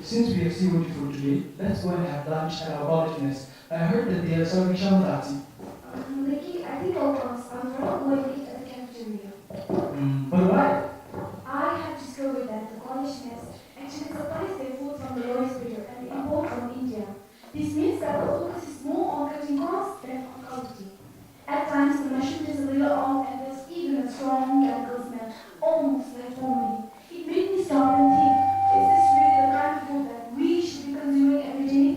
Since we have seen what you food today, let's go and have lunch at our college mess. I heard that they are serving shawarma. Nikki, I think I'll pass. I'm not going to eat at the cafeteria. But why? I have discovered that the college mess actually supplies their food from the lowest bidder and they import from India. This means that the focus is more on cutting costs than on quality. At times, the mushroom is a little off and there's even a strong chemical smell, almost like formalin. It made me stop and think, is this really the kind of food that we should be consuming every day?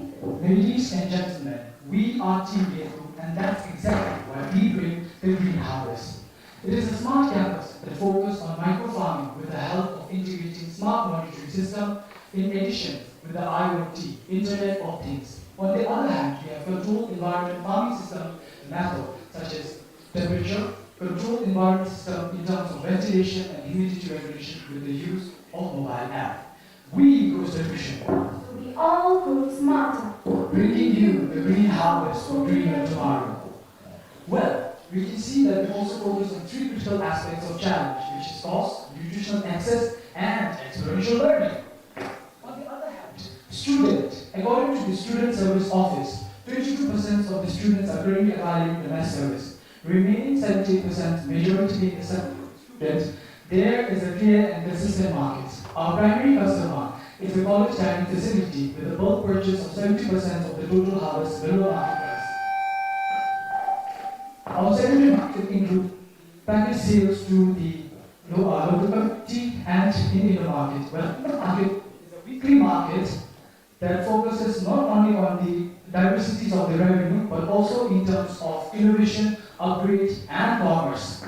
Ladies and gentlemen, we are Team Group, and that's exactly why we bring the Green Harvest. It is a smart campus that focuses on micro-farming with the help of integrating smart monitoring system, in addition with the IoT, Internet of Things. On the other hand, we have controlled environment farming system method such as temperature, controlled environment system in terms of ventilation and humidity regulation with the use of mobile app. We grow solution. So we all grow smarter. Bringing you the green harvest for greener tomorrow. Well, we can see that we also focus on three critical aspects of challenge, which is cost, nutritional access, and experiential learning. On the other hand, According to the Student Service Office, 22% of the students are currently availing the mass service. Remaining 70%, majority being the students, there is a clear and consistent market. Our primary customer is a college dining facility with a bulk purchase of 70% of the total harvest below market price. Our secondary market includes package sales to the local community and in the market. Well, the market is a weekly market that focuses not only on the diversities of the revenue, but also in terms of innovation, upgrade, and commerce.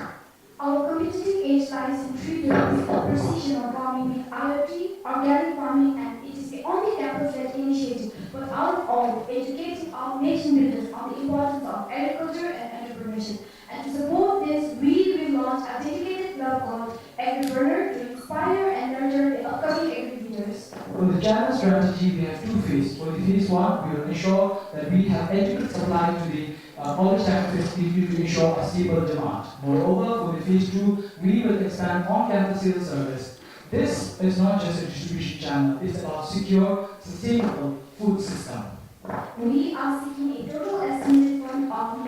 Our competitive edge lies in three pillars: precision of farming with IoT, organic farming, and it is the only campus-led initiative, but out of all, educating our nation builders on the importance of agriculture and entrepreneurship. And to support this, we will launch a dedicated club called Agripreneur to inspire and nurture the upcoming agri-leaders. For the channel strategy, we have two phases. For the phase one, we will ensure that we have adequate supply to the college dining facility to ensure a stable demand. Moreover, for the phase two, we will expand on-campus sales service. This is not just a distribution channel, it's about secure, sustainable food system. We are seeking a total estimated fund of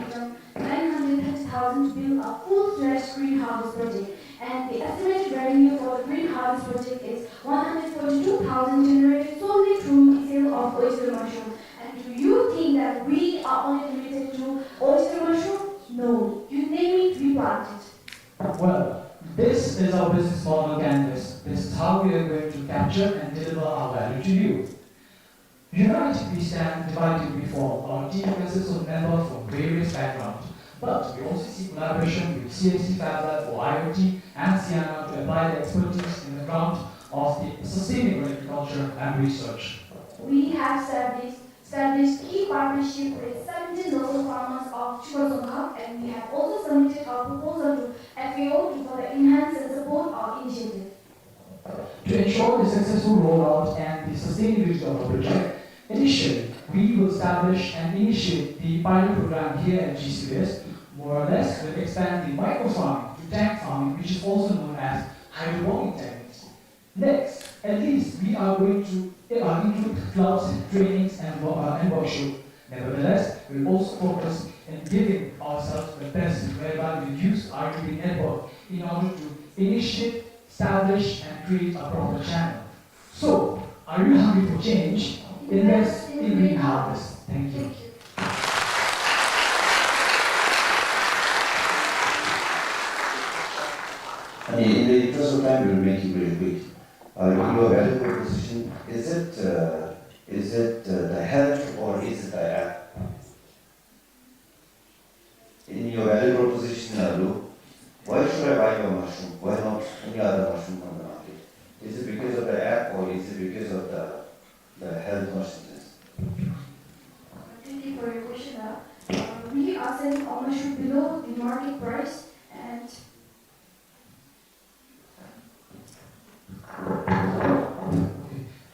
930,000 to build a full-fledged green harvest project, and the estimated revenue for the green harvest project is 142,000 generated solely through the sale of oyster mushroom. And do you think that we are only limited to oyster mushroom? No, you name it, we plant it. Well, this is our business model canvas. This is how we are going to capture and deliver our value to you. United we stand, divided we fall. Our team consists of members from various backgrounds, but we also see collaboration with CSC Fab Lab for IoT and Sienna to apply the expertise in the ground of the sustainable agriculture and research. We have established key partnership with 17 local farmers of 𝐶𝐁 and we have also submitted our proposal to FAO to further enhance and support our initiative. To ensure the successful rollout and the sustainability of our project, initially, we will establish and initiate the pilot program here at GCVS. More or less, we'll expand the micro-farming to tank farming, which is also known as hydroponic techniques. Next, at least we are going to include clubs, trainings, and workshops. Nevertheless, we'll also focus on giving ourselves the best, whereby we use our network in order to initiate, establish, and create a proper channel. So, are you hungry for change? Invest in green harvest. Thank you. In the interest of time, we will make it very quick. Your value proposition, is it the health or is it the app? In your value proposition, why should I buy your mushroom? Why not any other mushroom on the market? Is it because of the app or is it because of the health consciousness? Thank you for your question. We are selling our mushroom below the market price, and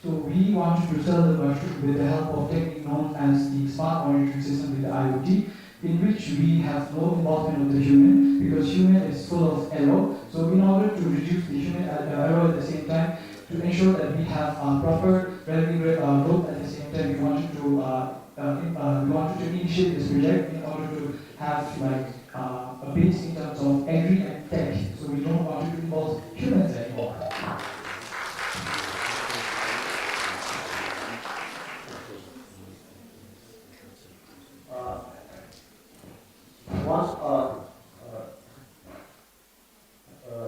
so we want to sell the mushroom with the help of technique known as the smart monitoring system with the IoT, in which we have no involvement of the human, because human is full of error. So in order to reduce the human error at the same time, to ensure that we have proper revenue growth at the same time, we wanted to initiate this project in order to have a base in terms of agri and tech. So we don't want to involve humans anymore.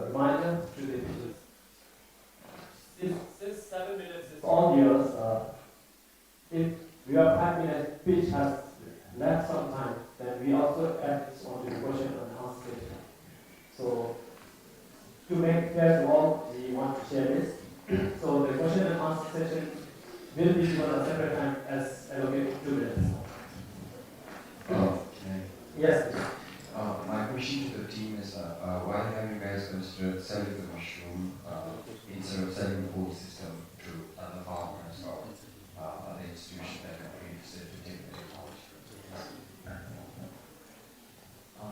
Reminder to the people. Since 7 minutes is all yours, if your 5-minute pitch has left some time, then we also add this on to the question and answer session. So, to make fair to all, we want to share this. So, the question and answer session will be given a separate time as allocated 2 minutes. Yes. My question to the team is, why have you guys considered selling the mushroom instead of selling the whole system to other farmers or other institutions that are interested to take the technology?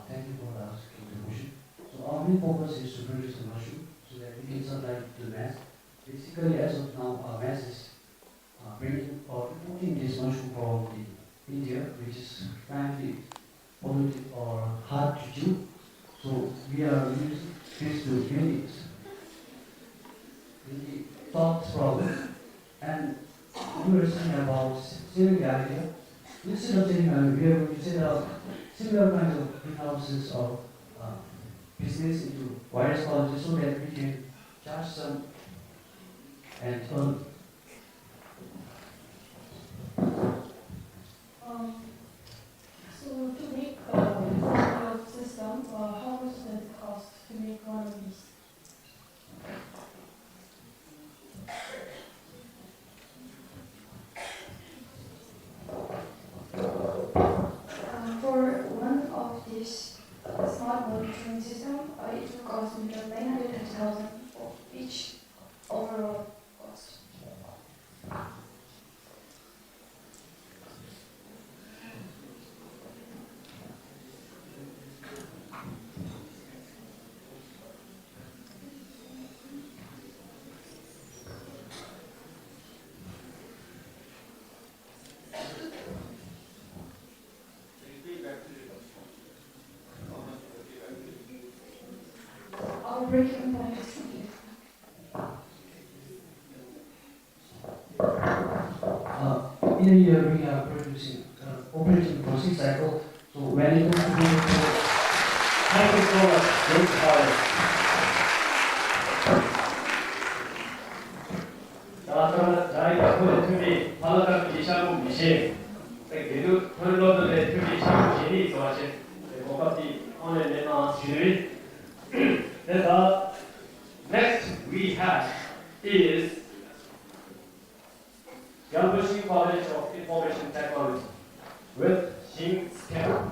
Thank you for asking the question. So our main focus is to produce the mushroom so that we can supply to the mass. Basically, as of now, our mass is bringing or frankly polluted or hard to do. So we are using this to unit the thought problem. And we were saying about steering idea. Instead of saying we are going to set up similar kinds of greenhouses or business into various colleges so that we can charge some and earn. So to make this kind of system, how much does it cost to make one of these? For one of these smart monitoring system, it will cost me 930,000 for each overall cost. I'll break it down. In a year, we are producing operating process cycle. So when it comes to the high control great power. 저희가 그 발라당 이샤무 미신, 그래도 털러들의 특히 샤무신이 있어가지고 똑같이 오늘 내나 주의. The next we have is University College of Information Technology with 𝐁𝐿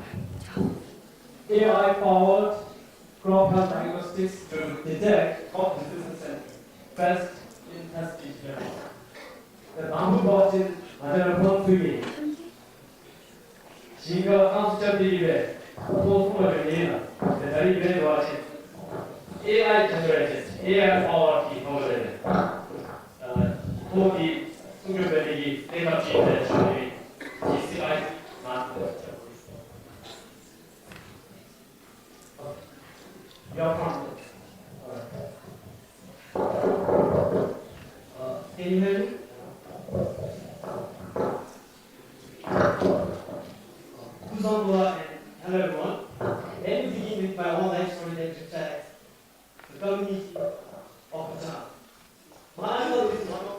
AI-powered crop health diagnostics to detect crop diseases and pest infestation. The Namzo 버튼 아재를 펀트기 진거 한수점들이래 소송을 내리나 대다리 입에 도와지 AI generated AI powered 기법을 토기 승률배리기 때같이 있는 주들이 DCI 만들었죠. 몇 Can you hear me? Hello everyone. Let me begin with my own life story that reflects the community of Bhutan. My uncle is one of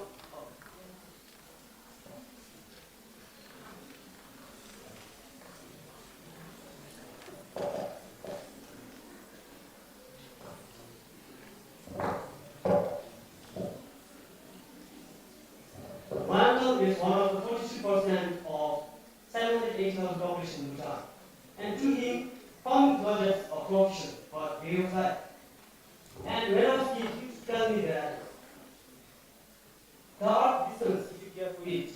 is one of the 42% of 780,000 population in Bhutan. And to him, farming was just a profession or way of life. And when I was a kid, he used to tell me that the art distance, if you care for it,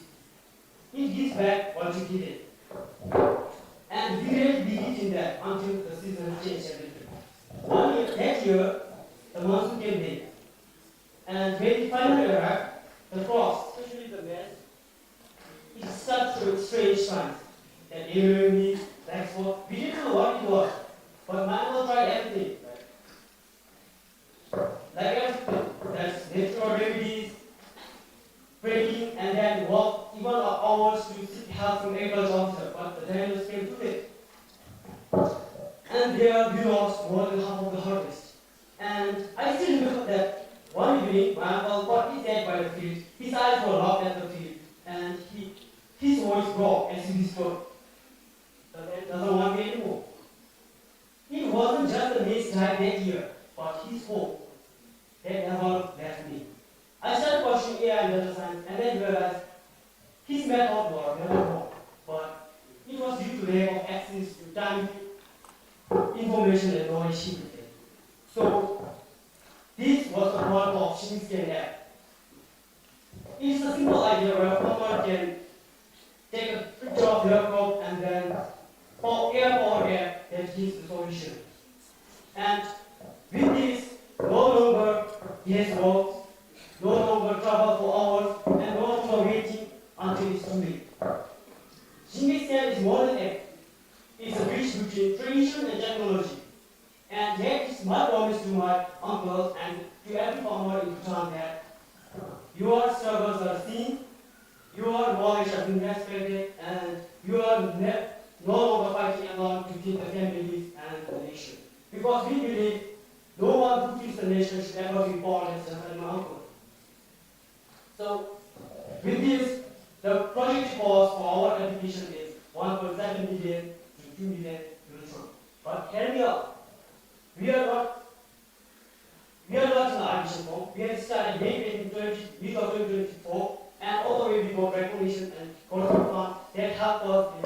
it gives back what you give it. And we really believed in that until the season changed everything. One year, that year, the monsoon came late. And when it finally arrived, the crops, especially the maize, it started with strange signs that enemy, export. We didn't know what it was, but my uncle tried everything. Like everything, that's natural remedies, breaking, and then walk even hours to seek help from agriculture officer, but the damage came too late. And there we lost more than half of the harvest. And I still remember that one evening, my uncle got his head by the field, his eyes were locked at the field, and his voice broke as he whispered, "The man doesn't want me anymore." It wasn't just the maize died that year, but his hope that never left me. I started watching AI and data science and then realized his method was never wrong, but it was due to lack of access to timely information and knowledge he could get. So, this was the part of 𝐁𝐿 app. It is a simple idea where a farmer can take a picture of their crop and then for air-powered app that gives the solution. And with this, no longer guess works, no longer travel for hours, and no longer waiting until it's too late. 𝐁𝐿 is more than app. between tradition and technology. And that is my promise to my uncles and to every farmer in Bhutan that your struggles are seen, your knowledge has been respected, and you are no longer fighting alone to keep the families and the nation. Because we believe no one who keeps the nation should ever be born as just like my uncle. So, with this, the project cost for our application is 1.7 million to 2 million euros. But hear me out. We are not in the admission form. We have started May 2024, and all the way we got recognition and government fund that helped us in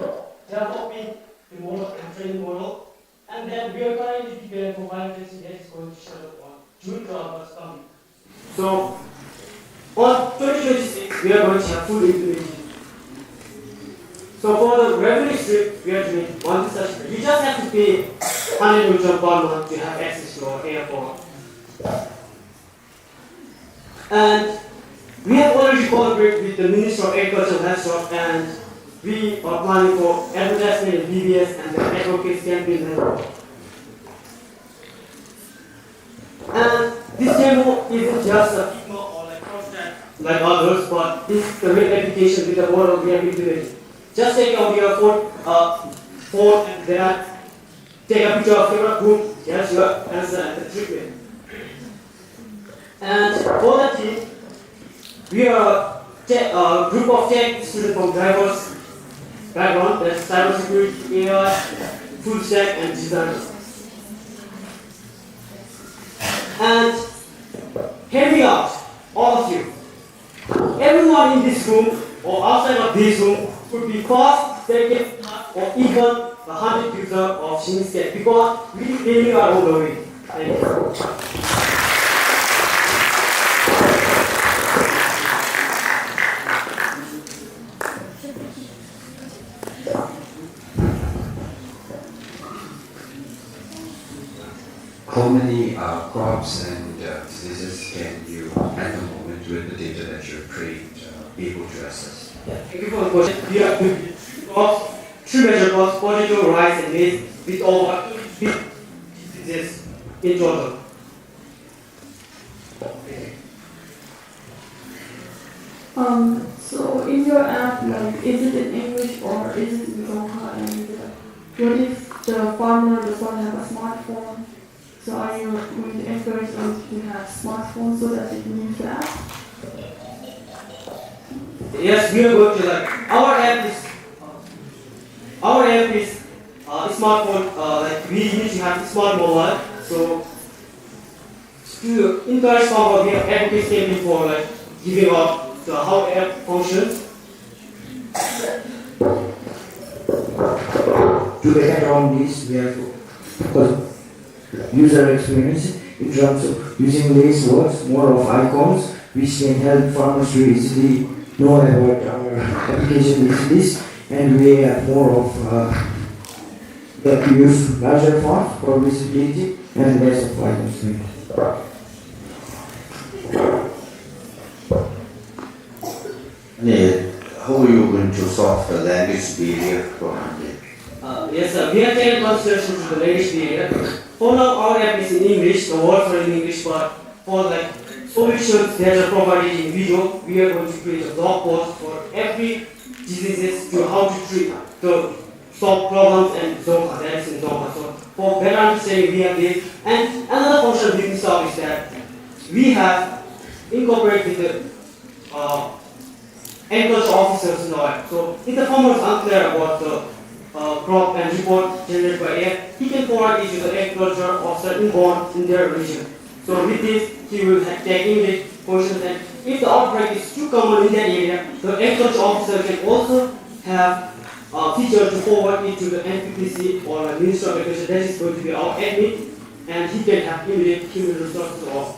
developing the model and training model. And then we are currently preparing for final testing that is going to shut up on June 12th coming. So, on 2026, we are going to have full implementation. So for the revenue strip, we are doing one such. You just have to pay 100 Newton per month to have access to our airport. And we have already collaborated with the Minister of Agriculture and Livestock, and we are planning for advertisement in BBS and the advocacy campaign. And this demo isn't just a demo or like cross-track like others, but this is the real application with the model we have implemented. Just take out your phone and then take a picture of your room, here's your answer and the treatment. And for the team, we are a group of tech students from diverse background, that's cybersecurity, AI, full stack, and designers. And hear me out, all of you. Everyone in this room or outside of this room could be cost, second, or even 100 users of 𝐁 because we really are all the way. Thank you. How many crops and diseases can you, at the moment, with the data that you're trained, be able to assess? Yeah, thank you for the question. We are doing crops, 3 major crops, potato, rice, and maize, with over 50 diseases in total. So in your app, like, is it in English or is it in Dzongkha? And what if the farmer does not have a smartphone? So are you going to encourage them to have smartphones so that they can use the app? Yes, we are going to like our app is smartphone. Like we need to have smart mobile. So to encourage farmers, we have advocacy campaign for like giving out the how app functions. To get around this, we have to user experience in terms of using less words, more of icons, which can help farmers to easily know about our application this, and we have more of that we use larger fonts for visibility and less of icons. How are you going to solve the language barrier for Yes, sir. We have taken consideration to the language barrier. For now, our app is in English, the words are in English, but for like solutions that are provided in video, we are going to create a blog post for every diseases to how to treat the solve problems and Dzongkha, that is in Dzongkha. So for better understanding, we have this. And another function with this app is that we have incorporated the agriculture officers in our app. So if the farmer is unclear about the crop and report generated by AI, he can forward it to the agriculture officer involved in their region. So with this, he will take English questions, and if the outbreak is too common in that area, the agriculture officer can also have a feature to forward it to the NPPC or the Minister of Agriculture. That is going to be our admin, and he can have immediate human resources or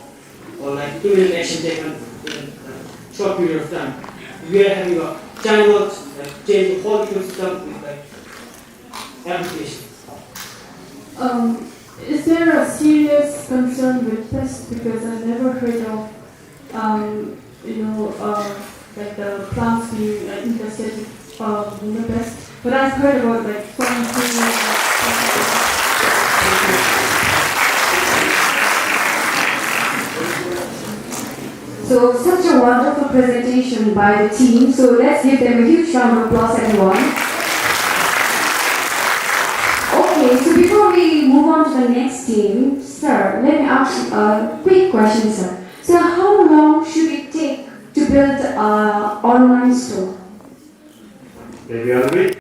like immediate action taken in a short period of time. We are having a channel like change the whole ecosystem with like application. Is there a serious concern with pests? Because I never heard of, like the plants being infested with pests. But I've heard about like fungi. So such a wonderful presentation by the team. So let's give them a huge round of applause, everyone. Okay, so before we move on to the next team, sir, let me ask a quick question, sir. So how long should it take to build an online store? Maybe I'll agree.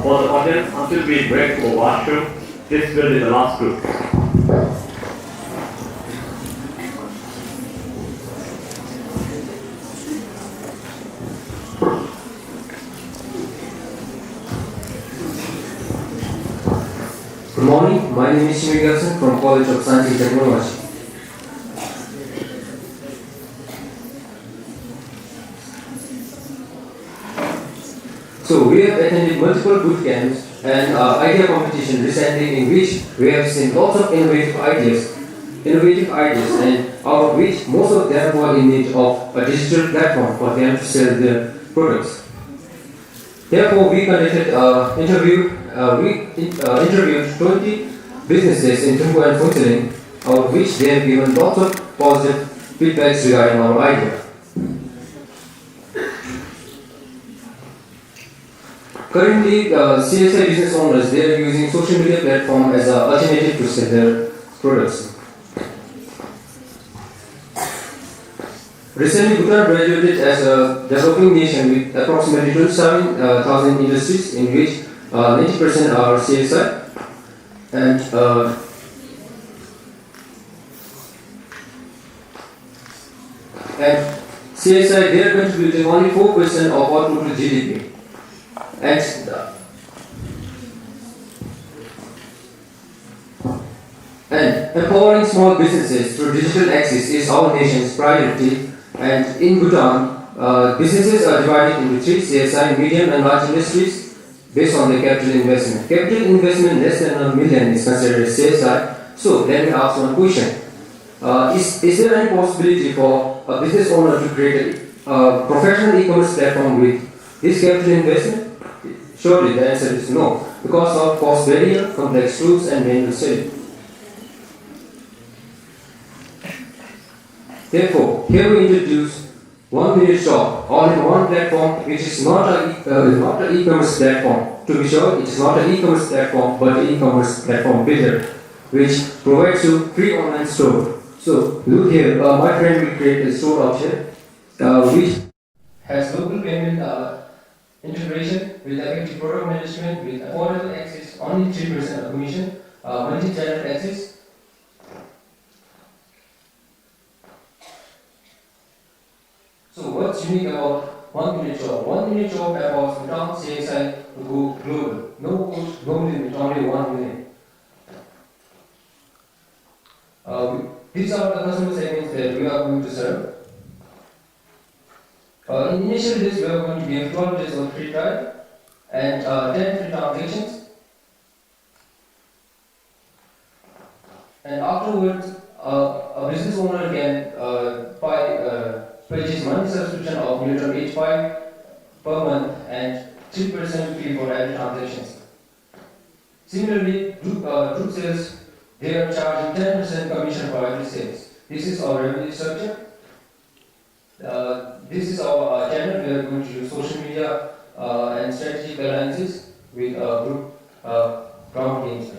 For the audience, until we break for washroom, this will be the last group. Good morning, my name is 𝐁𝐮𝐬𝐢𝐧𝐞𝐬𝐬 from College of Science and Technology. So we have attended multiple boot camps and idea competition recently in which we have seen lots of innovative ideas and out of which most of them were in need of a digital platform for them to sell their products. Therefore, we conducted interviewed 20 businesses in 𝐁𝐮𝐬𝐢𝐧𝐞𝐬𝐬 and 𝐁𝐮, out of which they have given lots of positive feedbacks regarding our idea. Currently, CSI business owners, they are using social media platform as an alternative to sell their products. Recently, Bhutan graduated as a developing nation with approximately 27,000 industries, in which 90% are CSI, and CSI, they are contributing only 4% of our total GDP. And empowering small businesses through digital access is our nation's priority. And in Bhutan, businesses are divided into 3 CSI, medium and large industries based on the capital investment. Capital investment less than $1 million is considered as CSI. So let me ask one question. Is there any possibility for a business owner to create a professional e-commerce platform with this capital investment? Surely the answer is no, because of cost barrier, complex tools and manual selling. Therefore, here we introduce 1 minute shop all in one platform, which is not an e-commerce platform. To be sure, it is not an e-commerce platform, but an e-commerce platform builder, which provides you free online store. So look here, my friend will create a store out here, which has local payment integration with effective product management, with affordable access, only 3% of commission, multi-channel access. So what's unique about 1 minute shop? 1 minute shop allows without CSI to go global. No cost, no limit, only 1 minute. These are the customer segments that we are going to serve. In initial days, we are going to give 12 days of free trial and 10 free transactions. And afterwards, a business owner can purchase monthly subscription of neutral 85 per month and 3% fee for every transaction. Similarly, group sales, they are charging 10% commission for every sales. This is our revenue structure. This is our channel. We are going to use social media and strategic alliances with group ground games.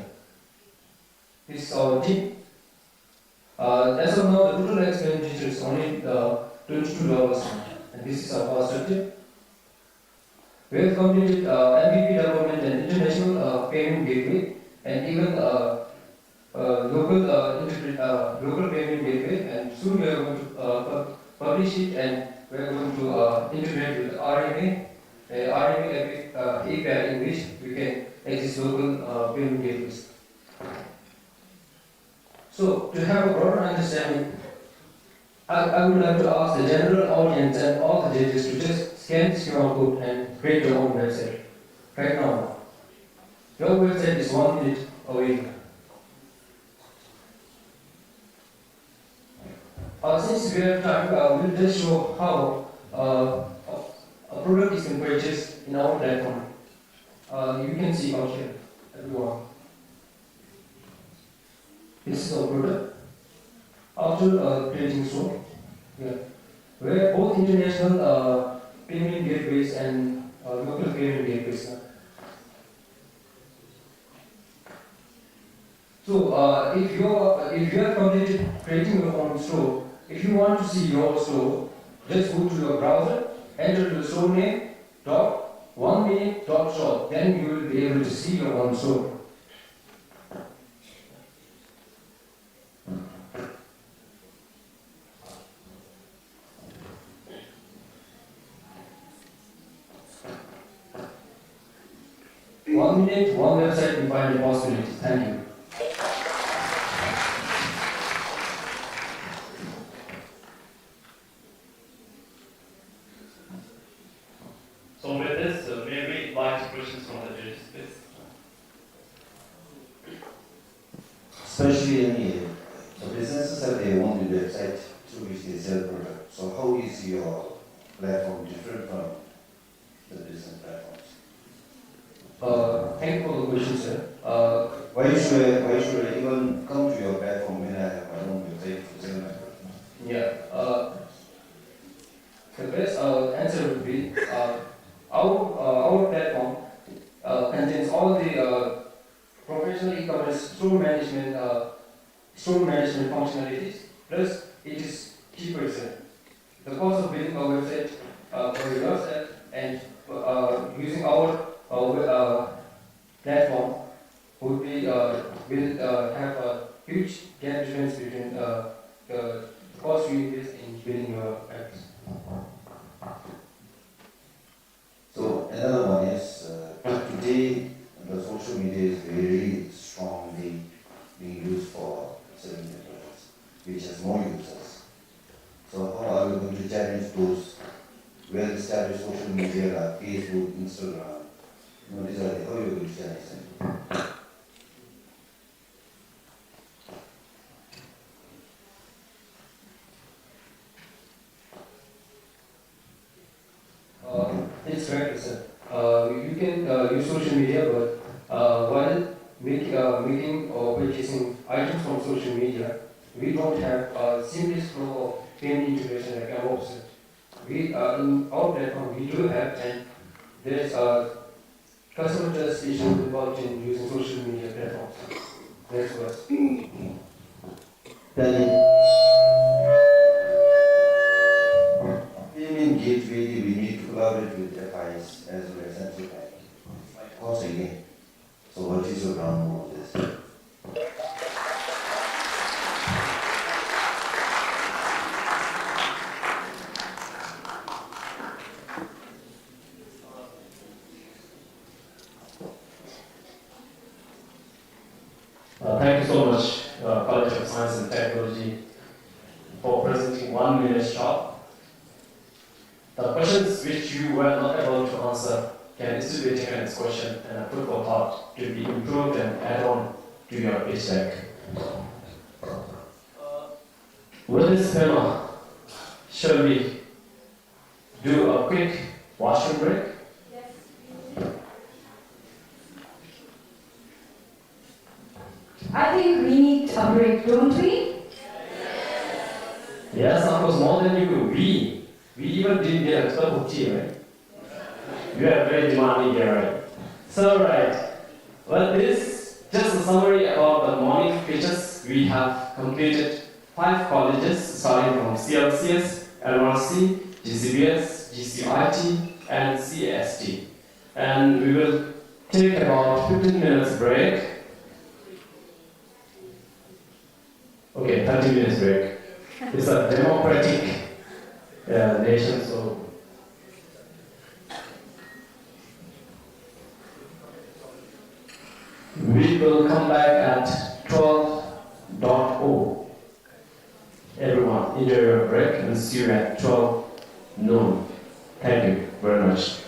This is our team. As of now, the total expenditure is only $22 and this is our structure. We have completed MVP development and international payment gateway, and even local payment gateway, and soon we are going to publish it, and we are going to integrate with RMA API in which we can access local payment gateways. So, to have a broader understanding, I would like to ask the general audience and all the judges to just scan this QR code and create your own website. Right now, your website is 1 minute away. Since we have time, we'll just show how a product is purchased in our platform. You can see out here, everyone. This is our product. After creating so, where both international payment gateways and local payment gateways. So if you have completed creating your own store, if you want to see your store, just go to your browser, enter the store name .1minute.shop. Then you will be able to see your own store. One minute, one website, you find the possibilities. Thank you. So with this, may we invite questions from the judges, please? Especially so businesses have their own website through which they sell products. So how is your platform different from the business platforms? Thank you for the question, sir. Why should I even come to your platform when I have my own website to sell my product? Yeah. The best answer would be our platform contains all the professional e-commerce store management functionalities. Plus, it is cheaper, sir. The cost of building a website for yourself and using our platform would be will have a huge gap difference between the cost you invest in building your apps. So another one is today the social media is very strongly being used for selling the products, which has more users. So how are we going to challenge those well-established social media like Facebook, Instagram? These are how are you going to challenge them? It's correct, sir. You can use social media, but while making or purchasing items from social media, we don't have a seamless flow of payment integration like above, sir. We in our platform we do have, and there's a customer trust issue involved in using social media platforms. That's what. Payment gateway, we need to collaborate with FIs as well as central bank. Of course, again. So what is your ground move on this? Thank you so much, College of Science and Technology, for presenting 1 minute shop. The questions which you were not able to answer can still be taken as question and put for thought to be improved and add on to your pitch deck. With this panel, shall we do a quick washroom break? I think we need a break, don't we? Yes, of course, more than you. We even didn't get a cup of tea, right? You are very demanding here, right? So, right. Well, this is just a summary about the morning pitches. We have completed 5 colleges, starting from CLCS, LRC, GCBS, GCIT, and CST. And we will take about 15 minutes break. Okay, 30 minutes break. It's a democratic nation, so we will come back at 12.00. Everyone, enjoy your break and see you at 12 noon. Thank you very much.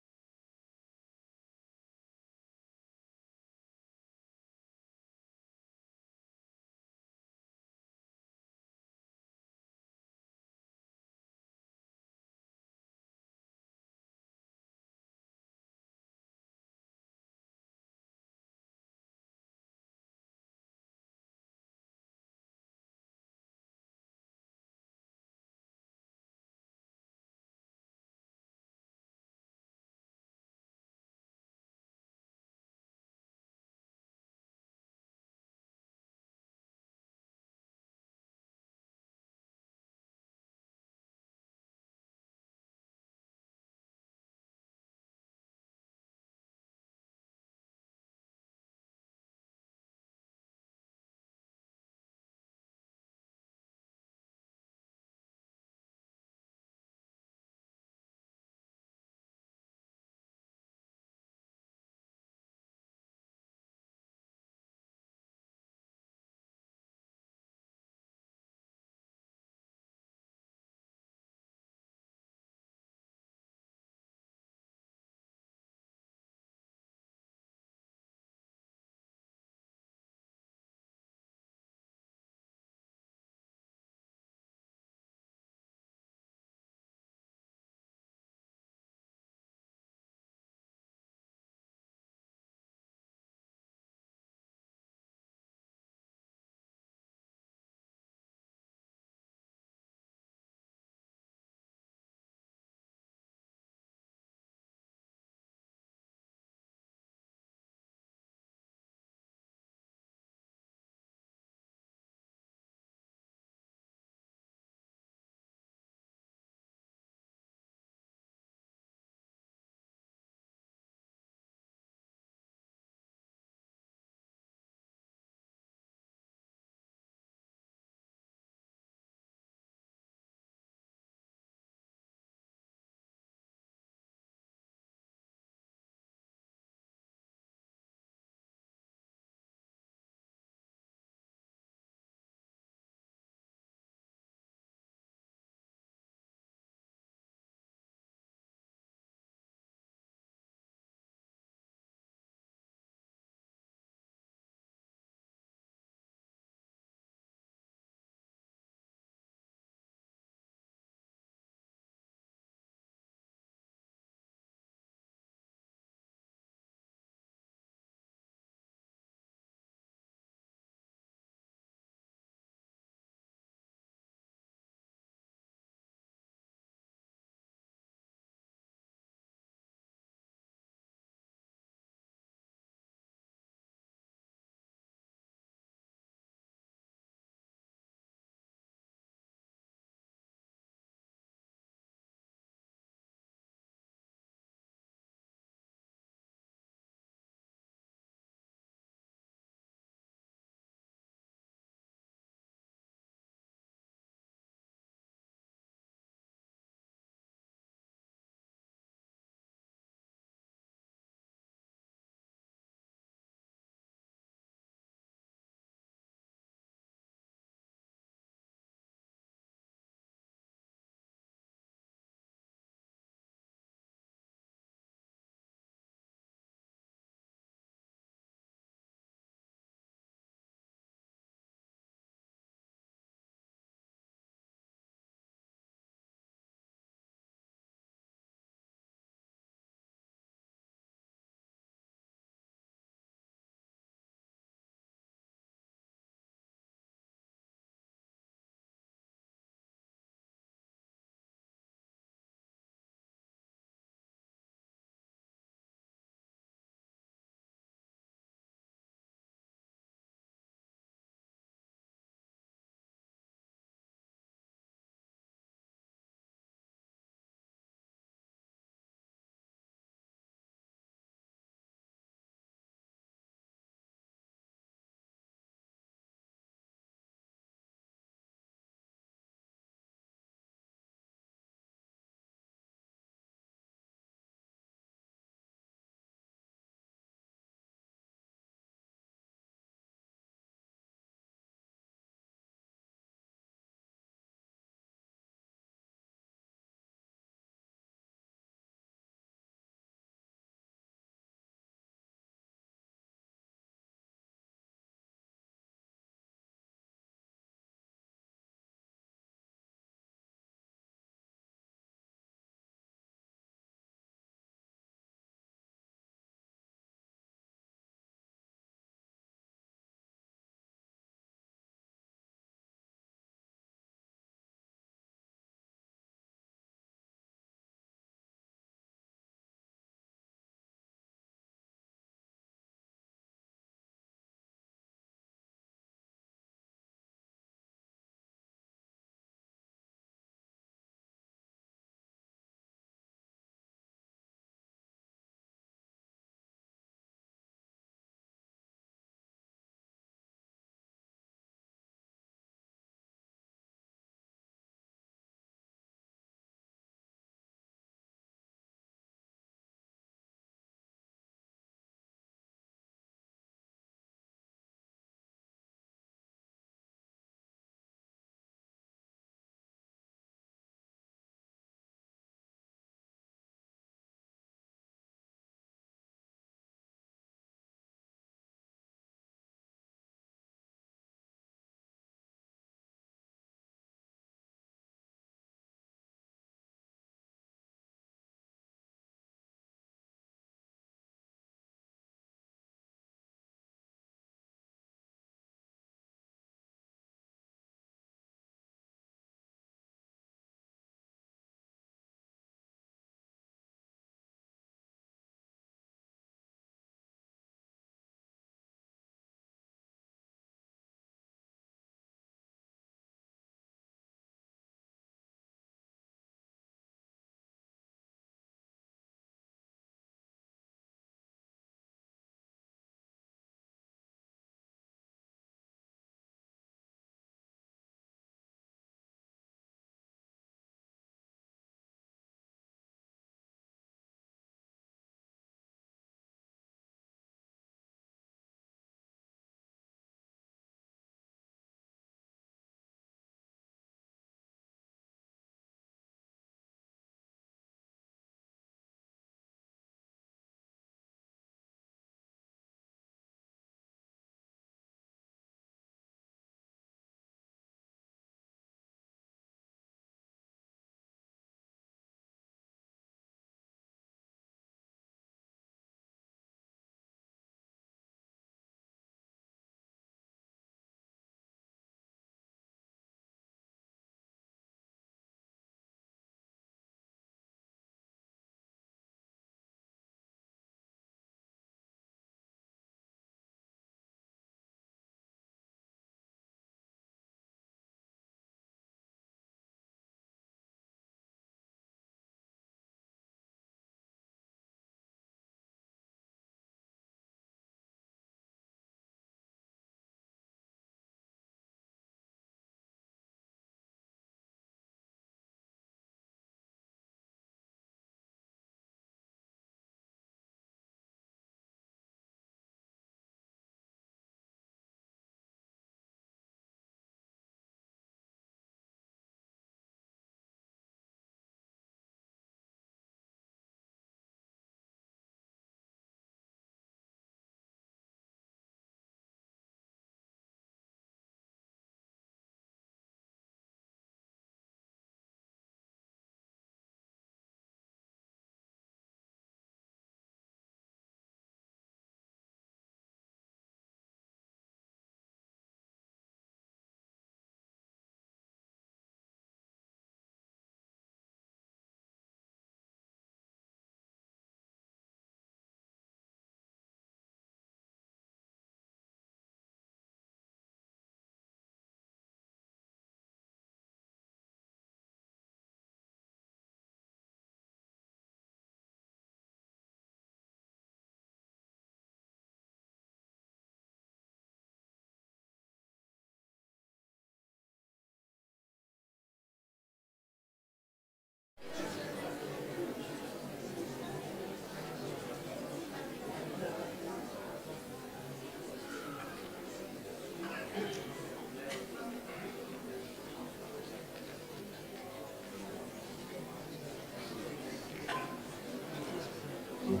No.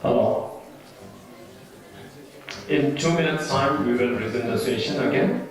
Hello. In 2 minutes time, we will resume the session again.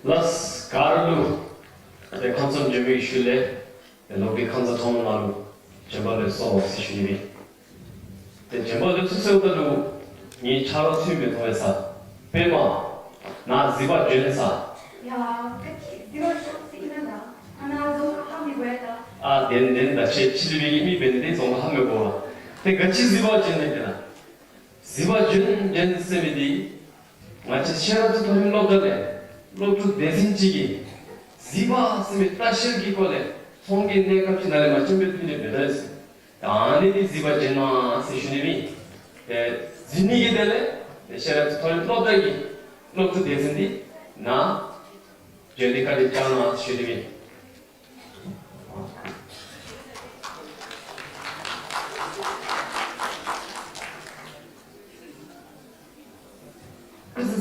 Plus, Karlu, the constant Jimmy Shule, the Loki Consaton Malu, Jabal Saw of Sishini. The Jabal Susodalu, Ni Charles Humitosa, Pema, not Zeba Jenesa. Ja, die war schon Signal. Namzo haben die Wörter. Then the Chili me benefits on Hamego. The Gachiziba Jenna. Ziba Jen Semidi, much as Sheriff to him Lodale. 로투 대신지기 지바 스미 따실 기콜에 송기 내가 지나래 맞춤 between the 아니디 지바 제나 세슈니미 에 진니게 될래 셔럽 털 로다기 로투 대신디 나 제디카디 짜나 슈디미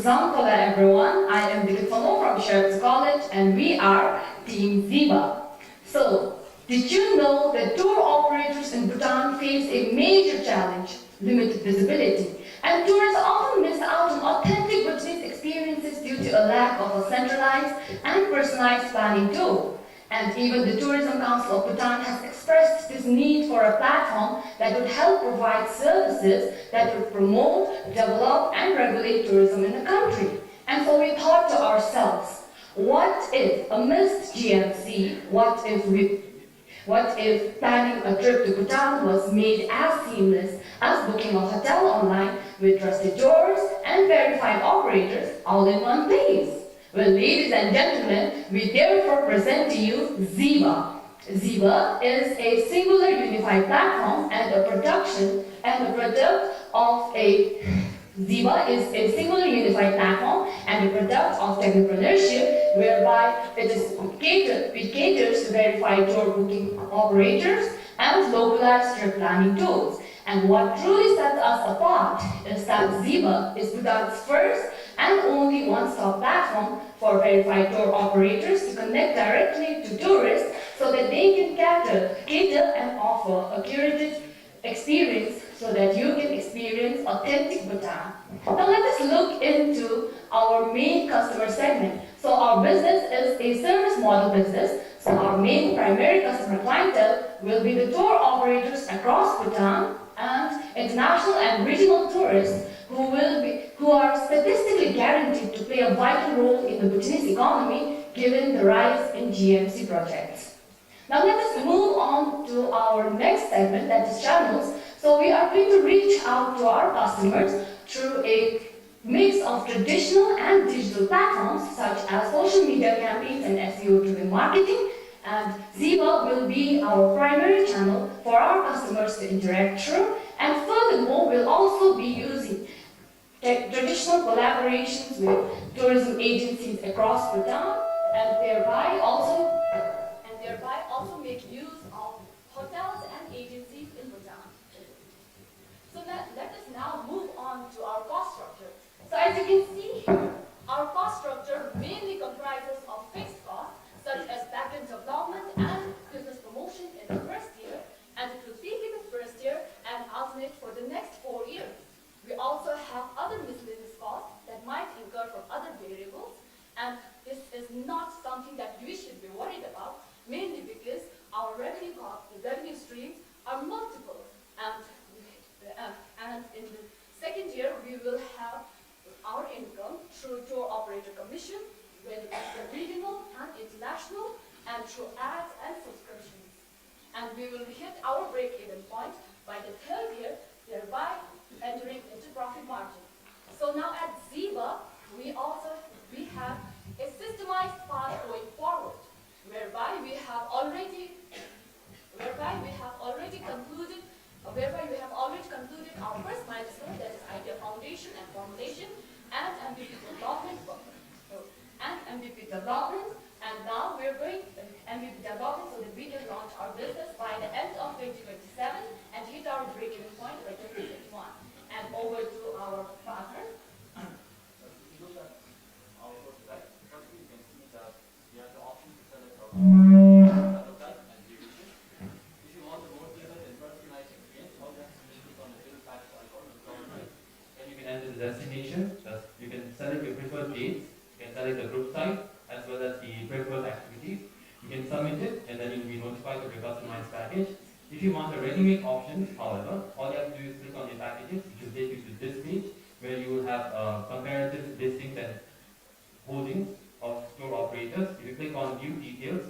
Hello everyone, I am 𝐑𝐔𝐁 from 𝐁 𝐁 and we are Team Zeba. So, did you know that tour operators in Bhutan face a major challenge, limited visibility, and tourists often miss out on authentic Bhutanese experiences due to a lack of a centralized and personalized planning tool. And even the Tourism Council of Bhutan has expressed this need for a platform that would help provide services that would promote, develop, and regulate tourism in the country. And so we thought to ourselves, what if amidst GMC, what if planning a trip to Bhutan was made as seamless as booking a hotel online with trusted tours and verified operators all in one place? Well, ladies and gentlemen, we therefore present to you Zeba. Zeba is a singular unified platform and a product of technopreneurship, whereby it caters to verified tour booking operators and localized trip planning tools. And what truly sets us apart is that Zeba is Bhutan's first and only one-stop platform for verified tour operators to connect directly to tourists cater and offer a curated experience so that you can experience authentic Bhutan. Now let us look into our main customer segment. So our business is a service model business. So our main primary customer clientele will be the tour operators across Bhutan and international and regional tourists who are statistically guaranteed to play a vital role in the Bhutanese economy given the rise in GMC projects. Now let us move on to our next segment, that is channels. So we are going to reach out to our customers through a mix of traditional and digital platforms such as social media campaigns and SEO-driven marketing. And Zeba will be our primary channel for our customers to interact through. And furthermore, we'll also be using traditional collaborations with tourism agencies across Bhutan and thereby also make use of hotels and agencies in Bhutan. So let us now move on to our cost structure. So as you can see here, our cost structure mainly comprises of fixed costs such as backend development and business promotion in the first year, and it will peak in the first year and alternate for the next 4 years. We also have other miscellaneous costs that might incur from other variables, and this is not something that we should be worried about, mainly because our revenue streams are multiple, and in the second year we will have our income through tour operator commission, whether it's the regional and international, and through ads and subscriptions. And we will hit our break-even point by the third year, thereby entering into profit margin. So now at Zeba, we have a systemized path going forward, whereby we have already concluded our first milestone, that is idea foundation and formulation, and MVP development, and now we're going MVP development so that we can launch our business by the end of 2027 and hit our break-even point by 2021. And over to our partner. Destination, you can select your preferred dates, you can select the group size as well as the preferred activities. You can submit it and then you'll be notified of your customized package. If you want a ready-made option, however, all you have to do is click on your packages, which will take you to this page where you will have comparative listings and holdings of tour operators. If you click on view details,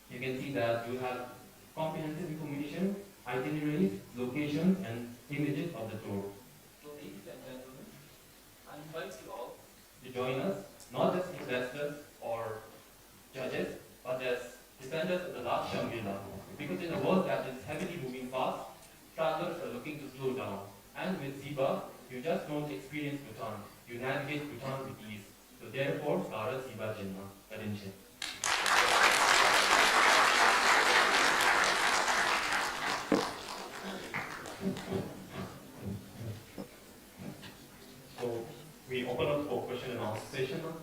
you can see that you have comprehensive information, itineraries, locations, and images of the tour. I invite you all to join us, not as investors or judges, but as defenders of the last Shangri-La. Because in a world that is heavily moving fast, travelers are looking to slow down. And with Zeba, you just don't experience Bhutan, you navigate Bhutan with ease. So therefore, Kara Zeba Jinna, Karinche. So we open up for question and answer session now.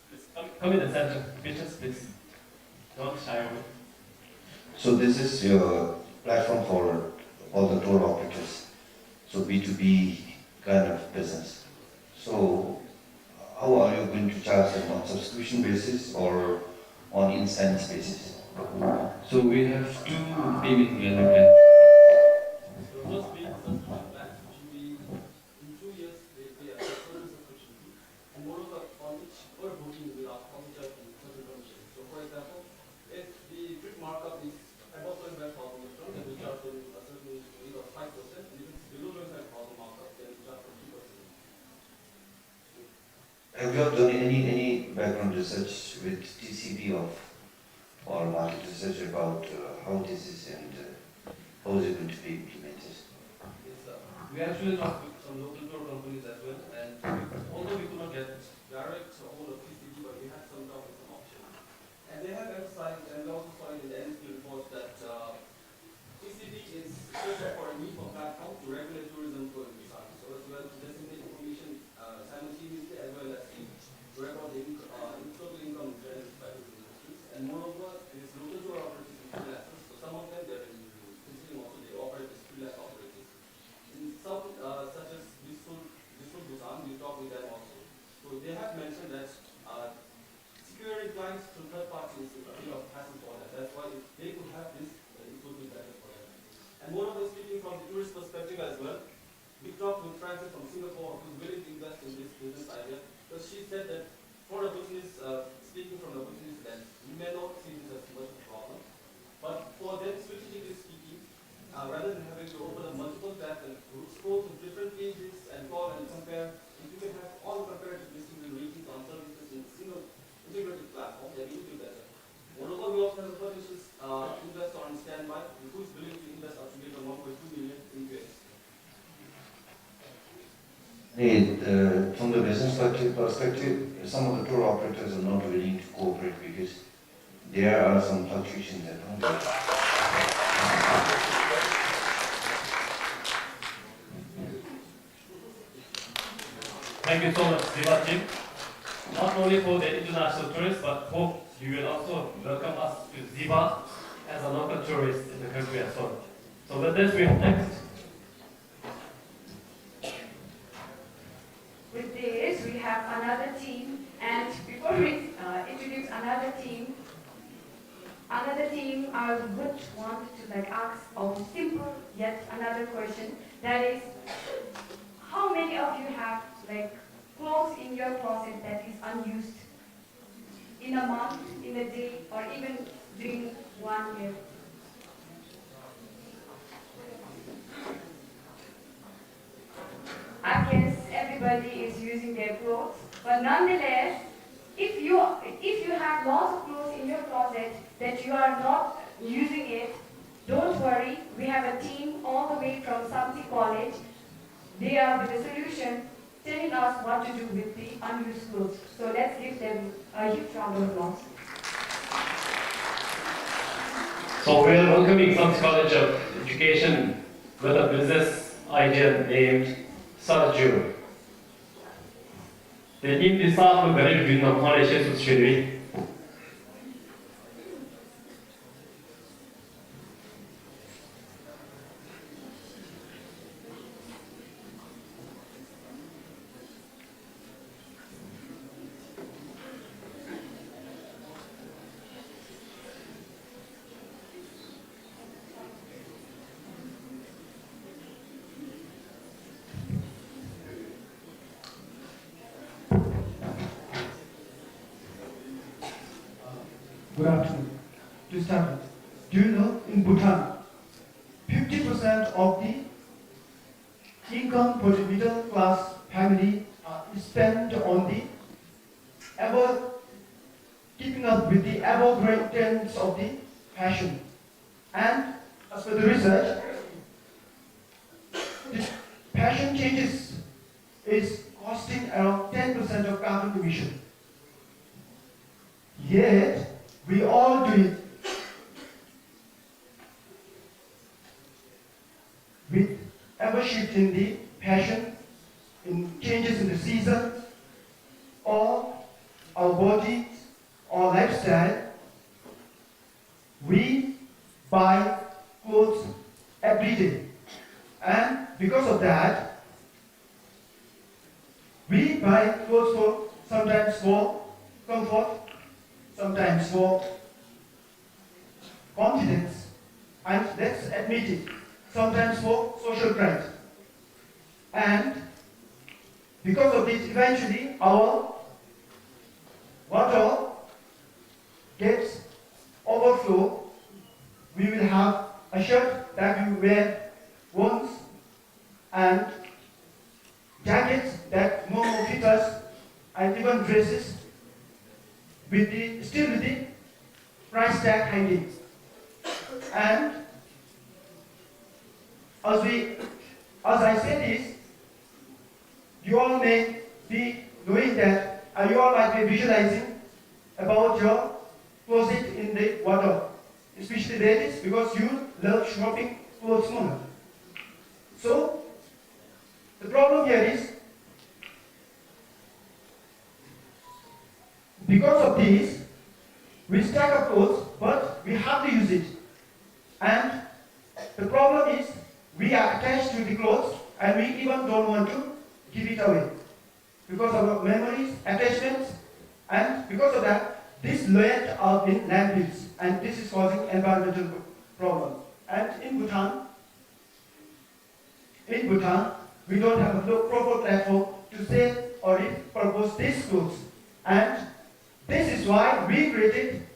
Please come in the center. Questions, please. Don't shy away. So this is your platform for all the tour operators. So B2B kind of business. So how are you going to charge them, on subscription basis or on instance basis? So we have two payment plans. So first being subscription plan, which will be in 2 years they pay a certain subscription fee, and moreover on each per booking we are also charging certain commission. So for example, if the trip markup is above 25,000, then we charge them a certain rate of 5%, and if it's below 25,000 markup, then we charge them 2%. Have you done any background research with TCP or market research about how this is and how is it going to be implemented? Yes, sir. We actually talked with some local tour companies as well, and although we could not get direct hold of TCP, but we had some talk with some options. And they have emphasized, and we also saw it in the NSP report, that TCP is searching for a need for platform to regulate tourism for Bhutan. So as well to disseminate information simultaneously as well as to record the total income generated by tourism industries. And moreover, these local tour operators clients through third parties, hassle for that. That's why if they could have this, it would be better for them. And moreover, speaking from the tourist perspective as well, we talked with Frances from Singapore, who's willing to invest in this business idea, because she said that for a business, speaking from a business lens, you may not see this as much of a problem, but for them, strategically speaking, rather than having to open up multiple tabs and scroll through different pages and call and compare, if you can have all comparative listings and ratings on services in a single integrated platform, then it will be better. Moreover, we also have a potential investor on standby who is willing to invest up to $1.2 million in US. From the business perspective, some of the tour operators are not willing to cooperate because there are some fluctuations that Thank you so much, Zeba team. Not only for the international tourists, but hope you will also welcome us to Zeba as a local tourist in the country as well. So with this, we have next. With this, we have another team, and before we introduce another team, I would want to ask a simple yet another question. That is, how many of you have clothes in your closet that is unused in a month, in a day, or even during 1 year? I guess everybody is using their clothes, but nonetheless, if you have lots of clothes in your closet that you are not using it, don't worry. We have a team all the way from Samti College. They are with the solution, telling us what to do with the unused clothes. So let's give them a huge round of applause. So we are welcoming Samti College of Education with a business idea named Sergio. The name is Sarko Garib Vinam Malaysia Sushiri. Good afternoon. To start with, do you know in Bhutan, 50% of the income for the middle class family is spent on the keeping up with the grade trends of the fashion. And as per the research, the fashion changes is costing around 10% of carbon emission. Yet, we all do it with ever shift in the fashion, in changes in the season, or our body, or lifestyle. We buy clothes every day, and because of that, we buy clothes for sometimes for comfort, sometimes for confidence, and let's admit it, sometimes for social pride. And because of this, eventually our wardrobe gets overflow. We will have a shirt that we wear once and jackets that no more fit us, and even dresses still with the price tag hanging. And as I said this, you all may be knowing that, and you all might be visualizing about your closet in the wardrobe, especially ladies, because you love shopping clothes more. So the problem here is, because of this, we stack up clothes, but we have to use it. And the problem is, we are attached to the clothes, and we even don't want to give it away because of our memories, attachments, and because of that, these land are in landfills, and this is causing environmental problem. And in Bhutan, we don't have a proper platform to sell or repurpose these clothes. And this is why we created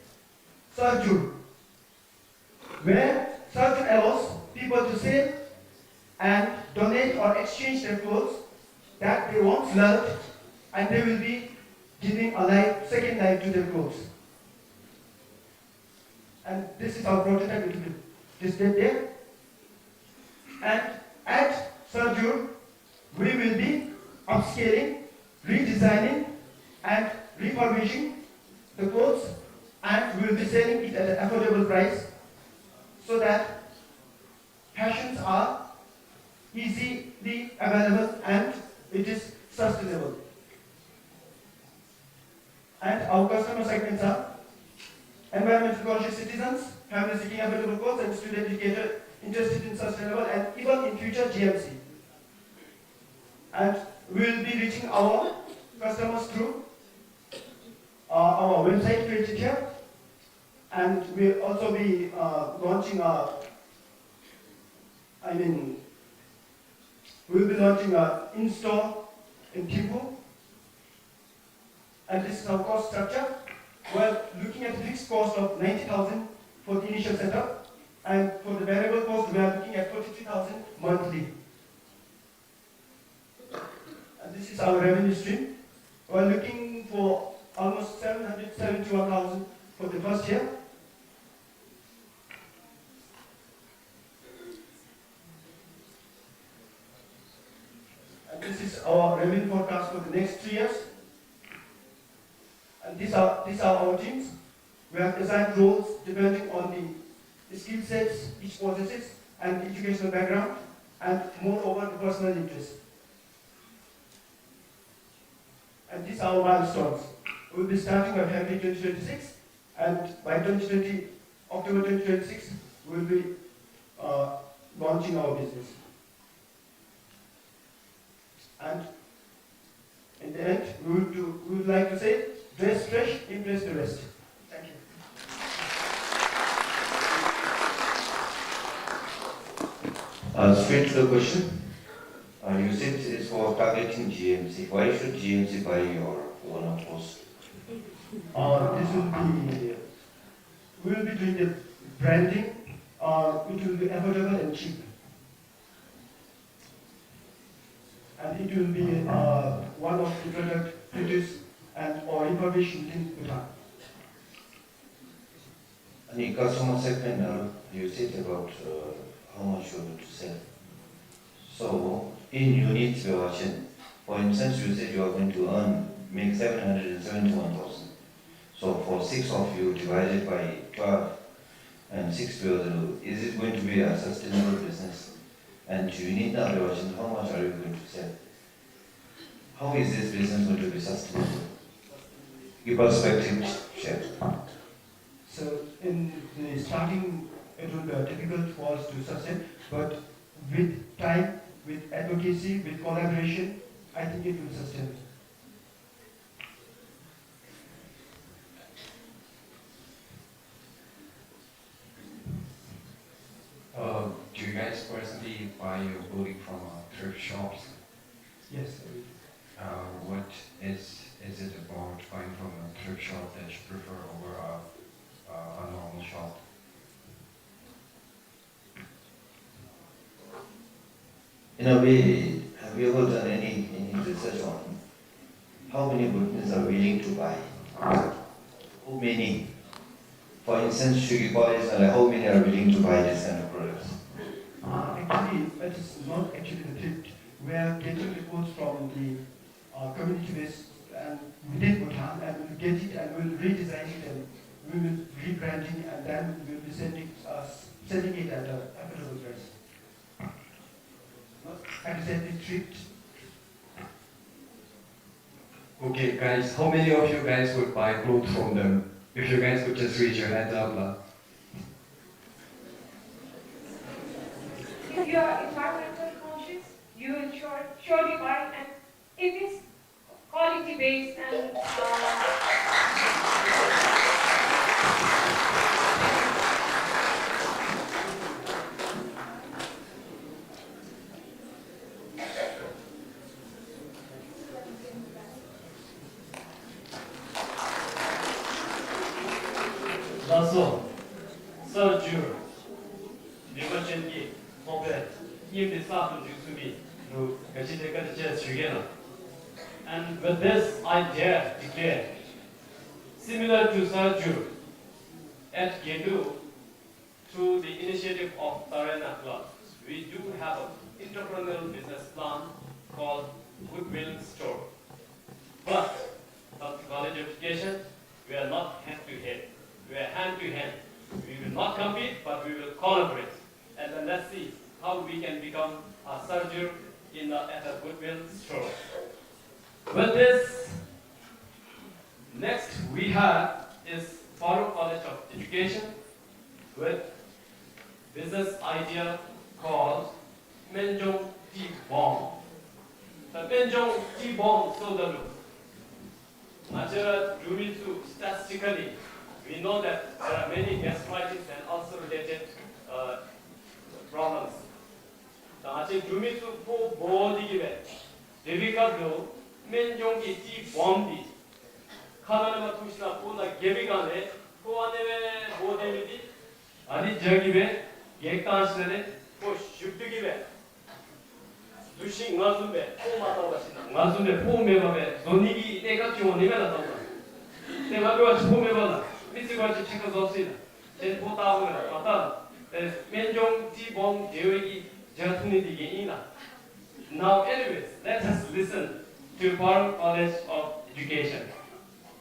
𝐁𝐿, where 𝐁𝐿 allows people to sell and donate or exchange their clothes that they once loved, and they will be giving a second life to their clothes. And this is our prototype, it will be displayed there. And at 𝐁𝐿, we will be upscaling, redesigning, and refurbishing the clothes, and we will be selling it at an affordable price so that fashions are easily available and it is sustainable. And our customer segments are environmental conscious citizens, families seeking affordable clothes, and student educators interested in sustainable and even in future GMC. And we will be reaching our customers through our website created here, and we'll also be launching we'll be launching in-store in Thimphu. And this is our cost structure. We're looking at a fixed cost of 90,000 for the initial setup, and for the variable cost, we are looking at 43,000 monthly. And this is our revenue stream. We're looking for almost 771,000 for the first year. And this is our revenue forecast for the next 3 years. And these are our teams. We have assigned roles depending on the skill sets each possesses and the educational background, and moreover the personal interest. And these are our milestones. We will be starting by February 2026, and by October 2026, we will be launching our business. And in the end, we would like to say, dress fresh, impress the rest. Thank you. Straight to the question. You said it is for targeting GMC. Why should GMC buy your post? We will be doing the branding. It will be affordable and cheap. And it will be one of the products produced and or refurbished in Bhutan. And in customer segment, you said about how much you want to sell. So in units version, for instance, you said you are going to make 771,000. So for 6 of you divided by 12 and 6 people, is it going to be a sustainable business? And you need now version, how much are you going to sell? How is this business going to be sustainable? Your perspective, share. So in the starting, it will be difficult for us to sustain, but with time, with advocacy, with collaboration, I think it will sustain. Do you guys personally buy your clothing from thrift shops? Yes, I do. What is it about buying from a thrift shop that you prefer over a normal shop? In a way, have you ever done any research on how many Bhutanese are willing to buy? How many? For instance, 𝐶𝐞𝐬𝐬 𝐈𝐝𝐞𝐚, how many are willing to buy this kind of products? Actually, it is not actually the thrift. We are getting the goods from the community base and within Bhutan, and we will get it and we will redesign it and we will rebrand it, and then we will be selling it at an affordable price. Not exactly thrift. Okay, guys, how many of you guys would buy clothes from them? If you guys could just raise your hands up. If you are environmental conscious, you will surely buy, and if it's quality-based and Namzo, 𝐁𝐿 𝐬𝐬 𝐈𝐝𝐞𝐚. And with this, I dare declare, similar to 𝐁𝐿 at 𝐁𝐿, through the initiative of Tarana Club, we do have an entrepreneurial business plan called Goodwill Store. But at College of Education, we are not hand to head. We are hand to hand. We will not compete, but we will collaborate. And then let's see how we can become a surgeon at a Goodwill Store. With this, next we have is BHANOV College of Education with business idea called 𝐁𝐮𝐬𝐢𝐧𝐞𝐬𝐬 The 𝐁𝐮𝐬𝐢𝐧𝐞𝐬𝐬 so statistically, we know that there are many gastritis and ulcer related problems. 아직 주민수 포 보디기에 데비카도 멘종기 bombi 카나나마 투시나 포나 게비간에 포안에베 보데미디 아니 저기베 객단시네 포 슈드기베 두시 응아순베 포 마타와시나 응아순베 포 메바베 돈이기 내가 지원 내가 나타나 내가 그와 포 메바나 미스가 체크가 없으나 제 포타오가 마타 멘종 티범 제외기 Now, anyways, let us listen to BHANOV College of Education.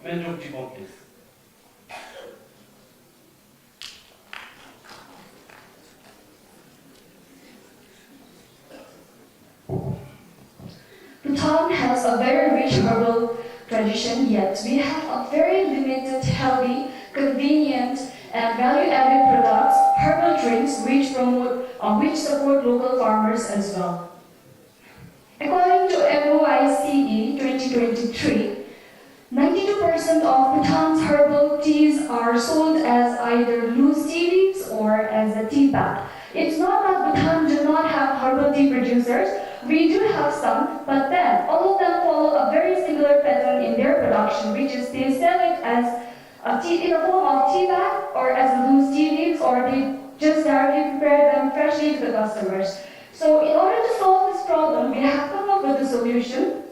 𝐁𝐮𝐬𝐢𝐧𝐞𝐬𝐬, please. Bhutan has a very rich herbal tradition, yet we have a very limited, healthy, convenient, and value-added products, herbal drinks, which support local farmers as well. According to FOICE 2023, 92% of Bhutan's herbal teas are sold as either loose tea leaves or as a tea bag. It's not that Bhutan does not have herbal tea producers. We do have some, but then all of them follow a very similar pattern in their production, which is they sell it as in the form of tea bag or as loose tea leaves, or they just directly prepare them freshly to the customers. So in order to solve this problem, we have come up with a solution,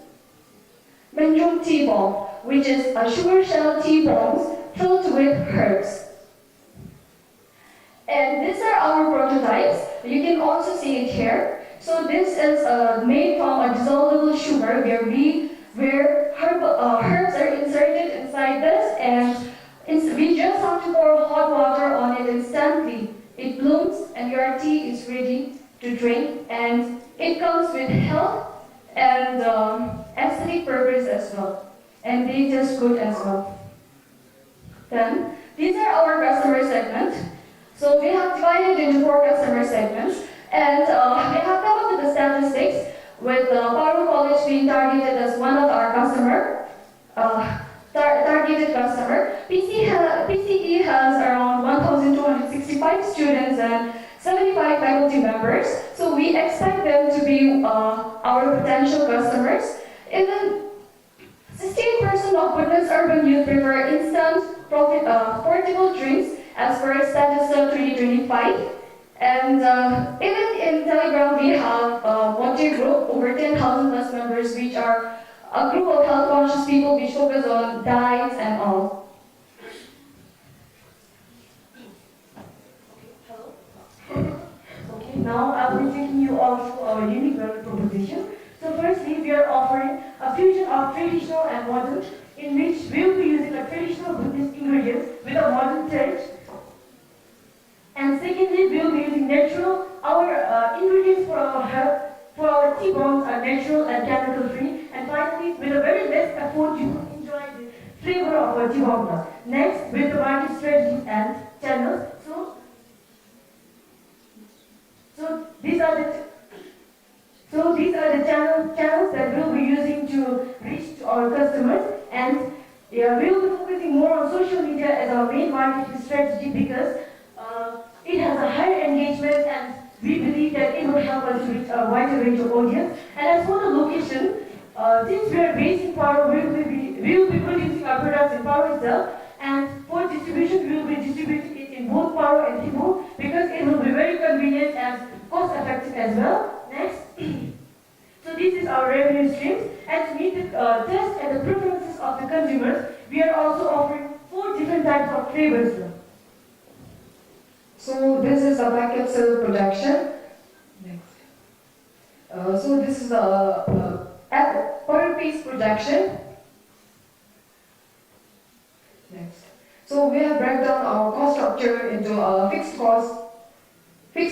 𝐁𝐮𝐬𝐢𝐧𝐞𝐬𝐬 tea bomb, which is a sugar shell tea bombs filled with herbs. And these are our prototypes. You can also see it here. So this is made from a dissolvable sugar where herbs are inserted inside this, and we just have to pour hot water on it instantly. It blooms and your tea is ready to drink, and it comes with health and aesthetic purpose as well. And they taste good as well. Then, these are our customer segments. So we have divided into 4 customer segments, and we have come up with the statistics with BHANOV College being targeted as one of our targeted customer. PCE has around 1,265 students and 75 faculty members, so we expect them to be our potential customers. Even 16% of Bhutanese urban youth prefer instant portable drinks as per Statista 2025. And even in Telegram, we have a Monte group, over 10,000 plus members, which are a group of health conscious people which focus on diets and all. Okay, now I will be taking you all through our unique value proposition. So firstly, we are offering a fusion of traditional and modern, in which we will be using a traditional Buddhist ingredients with a modern touch. And secondly, we will be using natural. Our ingredients for our tea bombs are natural and chemical free. And finally, with a very less effort, you will enjoy the flavor of our tea bomb. Next, with the market strategies and channels. So So these are the channels that we'll be using to reach to our customers, and yeah, we'll be focusing more on social media as our main marketing strategy because it has a higher engagement, and we believe that it will help us reach a wider range of audience. And as for the location, since we are based in Paro, we will be producing our products in Paro itself, and for distribution, we will be distributing it in both Paro and Timur because it will be very convenient and cost effective as well. Next. So this is our revenue streams, and to meet the taste and the preferences of the consumers, we are also offering 4 different types of flavors. So this is a packet cell production. So this is a per piece production. Next. So we have break down our cost structure into fixed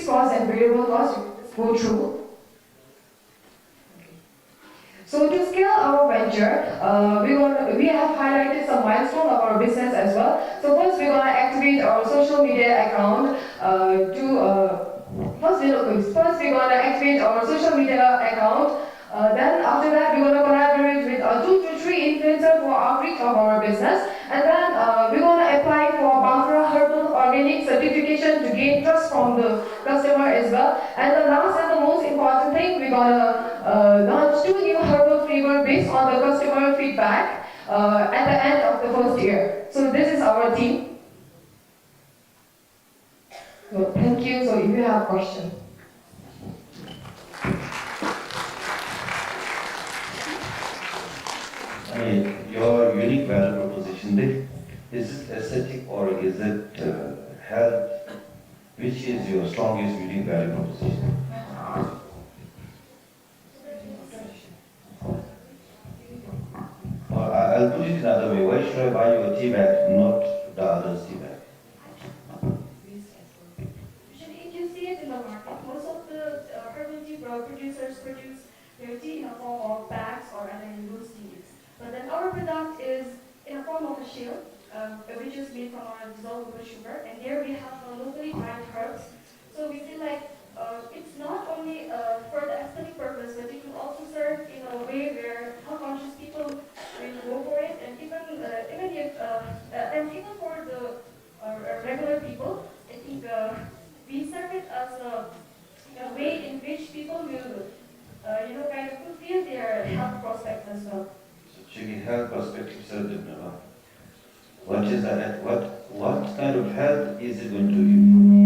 cost and variable cost. Go through. So to scale our venture, we have highlighted some milestones of our business as well. So first we're gonna activate our social media account first we're gonna activate our social media account. Then after that we're gonna collaborate with 2 to 3 influencers for outreach of our business. And then we're gonna apply for Bangura Herbal Organic certification to gain trust from the customer as well. And the last and the most important thing, we're gonna launch 2 new herbal flavors based on the customer feedback at the end of the first year. So this is our team. So thank you. So if you have questions. I mean, your unique value proposition, is it aesthetic or is it health? Which is your strongest unique value proposition? I'll put it another way. Why should I buy your tea bag, not the other's tea bag? Usually, if you see it in the market, most of the herbal tea producers produce their tea in a form of bags or other loose teas. But then our product is in a form of a shield, which is made from our dissolvable sugar, and there we have locally dried herbs. So we feel like it's not only for the aesthetic purpose, but it will also serve in a way where health conscious people will go for it, and even for the regular people, I think we serve it as a way in which people will, kind of fulfill their health prospects as well. Checking health perspective, what is that? What kind of health is it going to improve?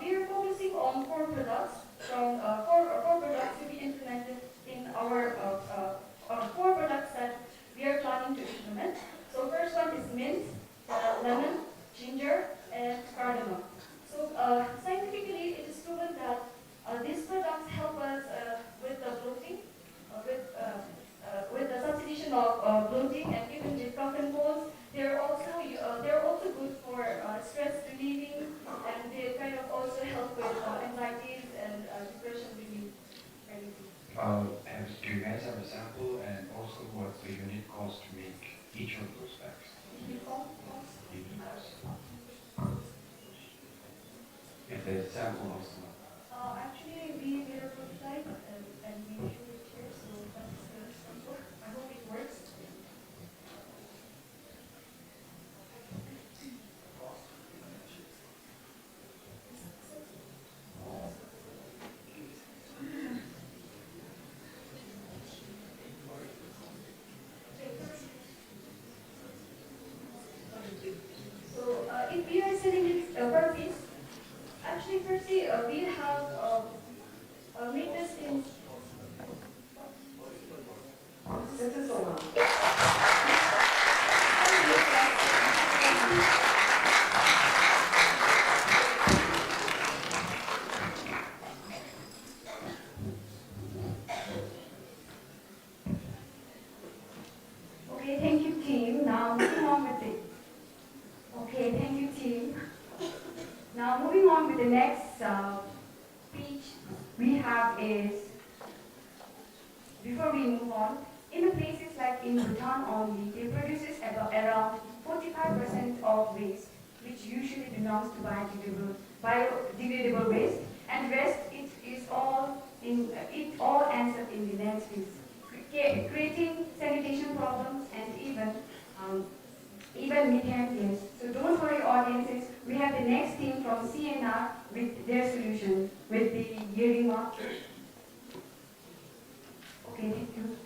We are focusing on 4 products. From 4 products to be implemented in our 4 products that we are planning to implement. So first one is mint, lemon, ginger, and cardamom. So scientifically, it is proven that these products help us with the bloating, with the substitution of bloating, and even with cough and colds. They're also good for stress relieving, and they kind of also help with anxieties and depression relief. Do you guys have a sample, and also what's the unit cost to make each of those bags? Unit cost. If there's a sample also. Actually, we made a prototype and we showed it here, so that's the sample. I hope it works. So if we are selling it per piece, actually firstly we have made this in. This is so long. Okay, thank you, team. Now moving on with it. Okay, thank you, team. Now moving on with the next speech we have is, before we move on, in the places like in Bhutan only, they produces around 45% of waste, which usually belongs to biodegradable biodegradable waste, and rest it all ends up in the landfills, creating sanitation problems and even methane gas. So don't worry, audiences. We have the next team from CNR with their solution with the 𝐬𝐬𝐬𝐈𝐝𝐞𝐚. Okay, thank you.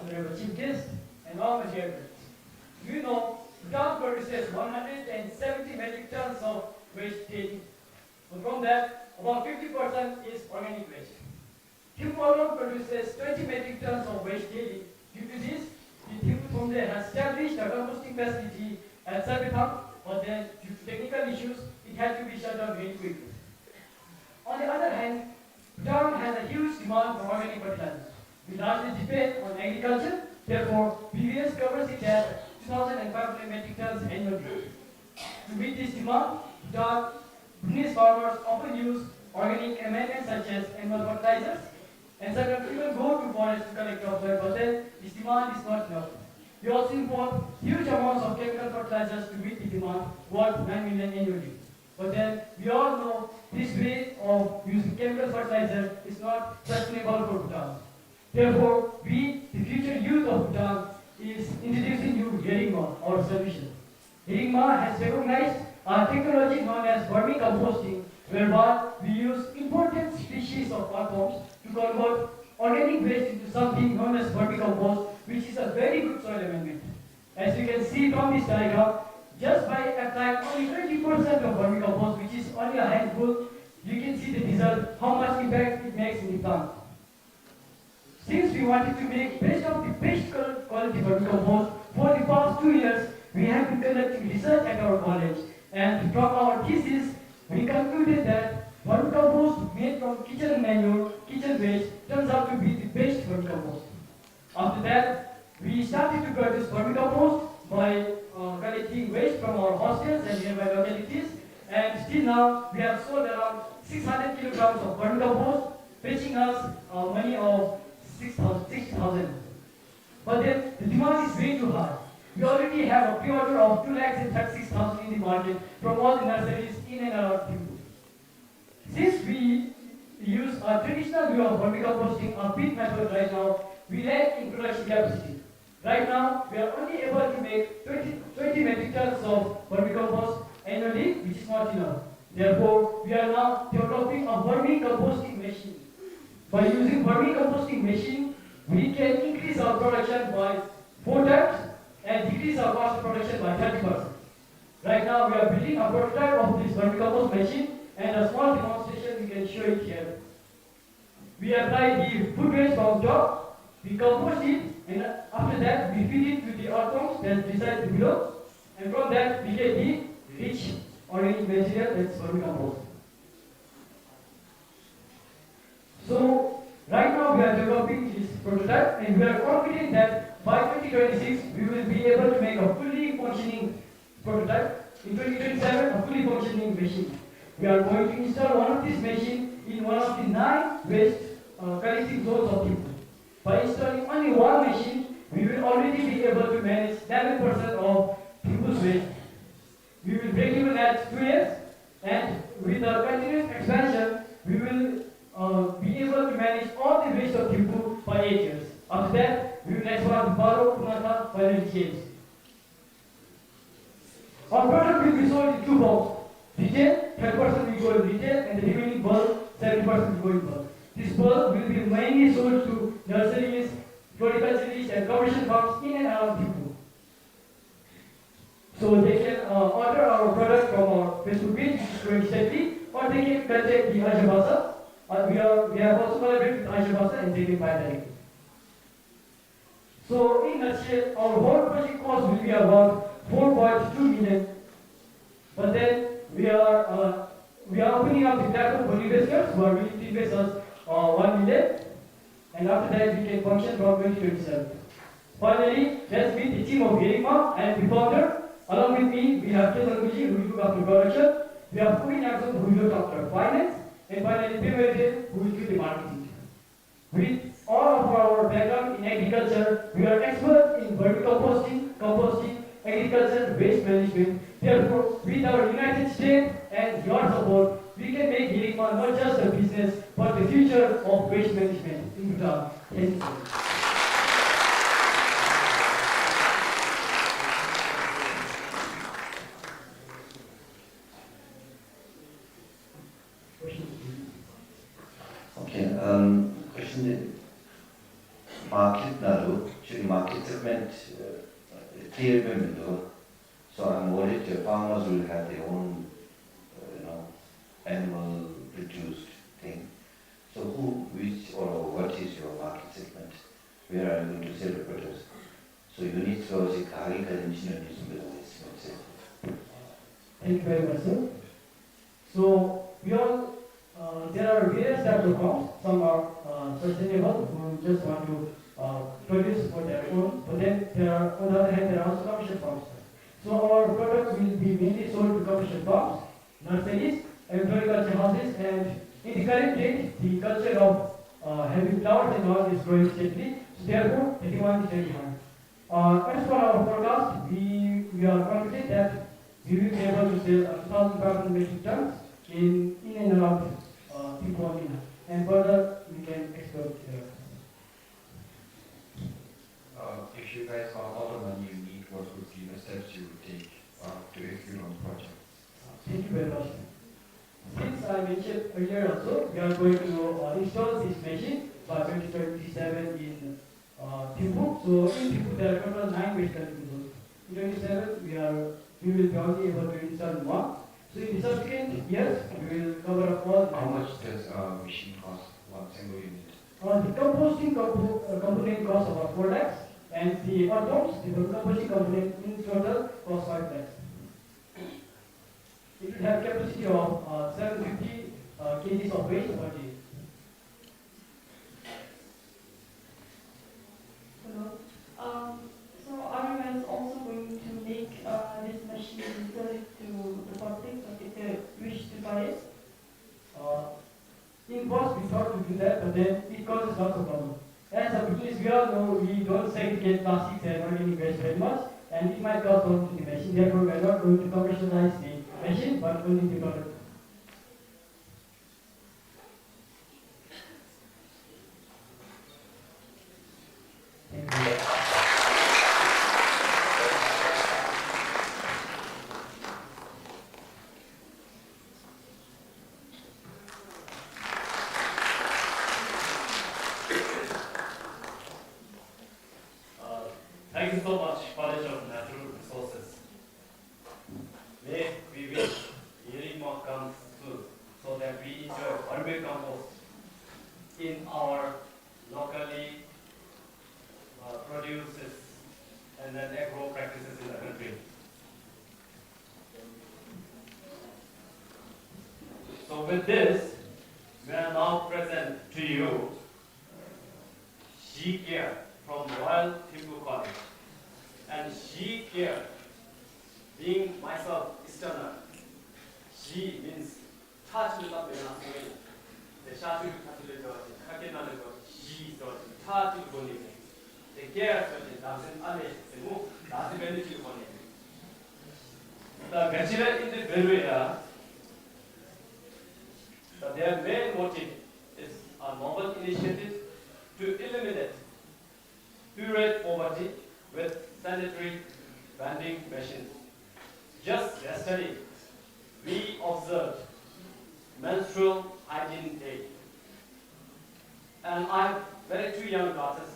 Honorable Chief Guest and all my dear friends. You know, Bhutan produces 170 metric tons of waste daily. And from that, about 50% is organic waste. Thimphu alone produces 20 metric tons of waste daily. Due to this, the Thimphu has established a composting facility at Zeba, but then due to technical issues, it had to be shut down very quickly. On the other hand, Bhutan has a huge demand for organic fertilizers. We largely depend on agriculture, therefore BVS covers it at 2,500 metric tons annually. To meet this demand, Bhutanese farmers often use organic amendments such as animal fertilizers, and sometimes even go to forests to collect topsoil, but then this demand is not enough. We also import huge amounts of chemical fertilizers to meet the demand, worth 9 million annually. But then we all know this way of using chemical fertilizer is not sustainable for Bhutan. Therefore, we, the future youth of Bhutan, is introducing you 𝐬𝐬𝐬𝐬, our solution. 𝐬𝐬𝐬𝐬 has recognized a technology known as vermicomposting, whereby we use important species of earthworms to convert organic waste into something known as vermicompost, which is a very good soil amendment. As you can see from this diagram, just by applying only 20% of vermicompost, which is only a handful, you can see the result, how much impact it makes in the plant. Since we wanted to make best of the best quality vermicompost, for the past 2 years, we have been conducting research at our college, and from our thesis, we concluded that vermicompost made from kitchen manure, kitchen waste, turns out to be the best vermicompost. After that, we started to produce vermicompost by collecting waste from our hostels and nearby localities, and still now we have sold around 600 kilograms of vermicompost, fetching us money of 60,000. But then the demand is way too high. We already have a pre-order of 2,36,000 in the market from all the nurseries in and around Thimphu. Since we use a traditional view of vermicomposting, a pit method right now, we lack in production capacity. Right now, we are only able to make 20 metric tons of vermicompost annually, which is not enough. Therefore, we are now developing a vermicomposting machine. By using vermicomposting machine, we can increase our production by 4 times and decrease our cost of production by 30%. Right now, we are building a prototype of this vermicompost machine, and a small demonstration we can show it here. We apply the food waste from top, we compost it, and after that we feed it to the earthworms that reside below, and from that we get the rich organic material that's vermicompost. So right now we are developing this prototype, and we are confident that by 2026 we will be able to make a fully functioning prototype. In 2027, a fully functioning machine. We are going to install one of these machines in one of the 9 waste collecting zones of Thimphu. By installing only one machine, we will already be able to manage 11% of Thimphu's waste. We will break even at 2 years, and with the continuous expansion, we will be able to manage all the waste of Thimphu by 8 years. After that, we will expand Baro, Punata, finally James. Our product will be sold in 2 forms. Retail, 30% will go in retail, and the remaining bulk, 70% will go in bulk. This bulk will be mainly sold to nurseries, floriculturists and commercial farms in and around Thimphu. So they can order our product from our Facebook page, which is growing steadily, or they can contact the 𝐬𝐬 𝐈𝐝𝐞𝐬. We have also collaborated with 𝐬𝐬 and they can buy directly. So in a nutshell, our whole project cost will be about 4.2 million. But then we are opening up the platform for investors who are willing to invest us 1 million, and after that we can function from 2027. Finally, let's meet the team of 𝐬𝐬. I am the founder. Along with me, we have 𝐁𝐮𝐬𝐬 who will look after production. We have 𝐁𝐿 who will look after finance, and finally 𝐵HANOV who will do the marketing. With all of our background in agriculture, we are experts in vermicomposting, composting, agriculture, waste management. Therefore, with our united strength and your support, we can make 𝐬𝐬 not just a business, but the future of waste management in Bhutan. Thank you. Okay, question market naru, actually market segment clear window. So I'm worried the farmers will have their own, animal produced thing. So which or what is your market segment? Where are you going to sell the product? So you need to also carry the engineering business. Thank you very much, sir. So there are various types of crops. Some are sustainable, who just want to produce for their own. But then on the other hand, there are also commercial farms. So our products will be mainly sold to commercial farms, nurseries, and floriculture houses. And in the current date, the culture of having flowers and all is growing steadily. So therefore, the demand is very high. As for our forecast, we are confident that we will be able to sell 2,500 metric tons in and around Thimphu, and further we can export. If you guys got all the money you need, what would be the steps you would take to execute on the project? Thank you very much. Since I mentioned earlier also, we are going to install this machine by 2027 in Thimphu. So in Thimphu there are total 9 waste collecting zones. In 2027 we will be only able to install 1. So in the subsequent years we will cover up all. How much does a machine cost, one single unit? The composting component costs about 4 lakhs, and the earthworms, the composting component in total costs 5 lakhs. It will have capacity of 750 kgs of waste per day. Hello. So are you guys also going to make this machine and sell it to the public, like if they wish to buy it? In first we thought to do that, but then it causes lots of problems. As a business, we all know we don't segregate plastics and organic waste very much, and it might cause problems to the machine. Therefore, we are not going to commercialize the machine, but only the product. Thank you. Thank you so much, College of Natural Resources. May we wish 𝐬𝐬 comes soon so that we enjoy vermicompost in our locally produces and then agro practices in the country. So with this, we are now present to you 𝐂𝐞𝐬 from Royal Thimphu College. And 𝐂𝐞𝐬, being myself Easterner, 𝐂 means 차주가 되나서요. 내 차주를 차주를 저지 하게나는 거 𝐂 저지 차주 보니. 내 𝐤 저지 남생 안에 있고 나한테 베니피트 보니. The bachelor in the Beruia, their main motive is a novel initiative to eliminate puree poverty with sanitary vending machines. Just yesterday, we observed menstrual hygiene day. And I have two young daughters,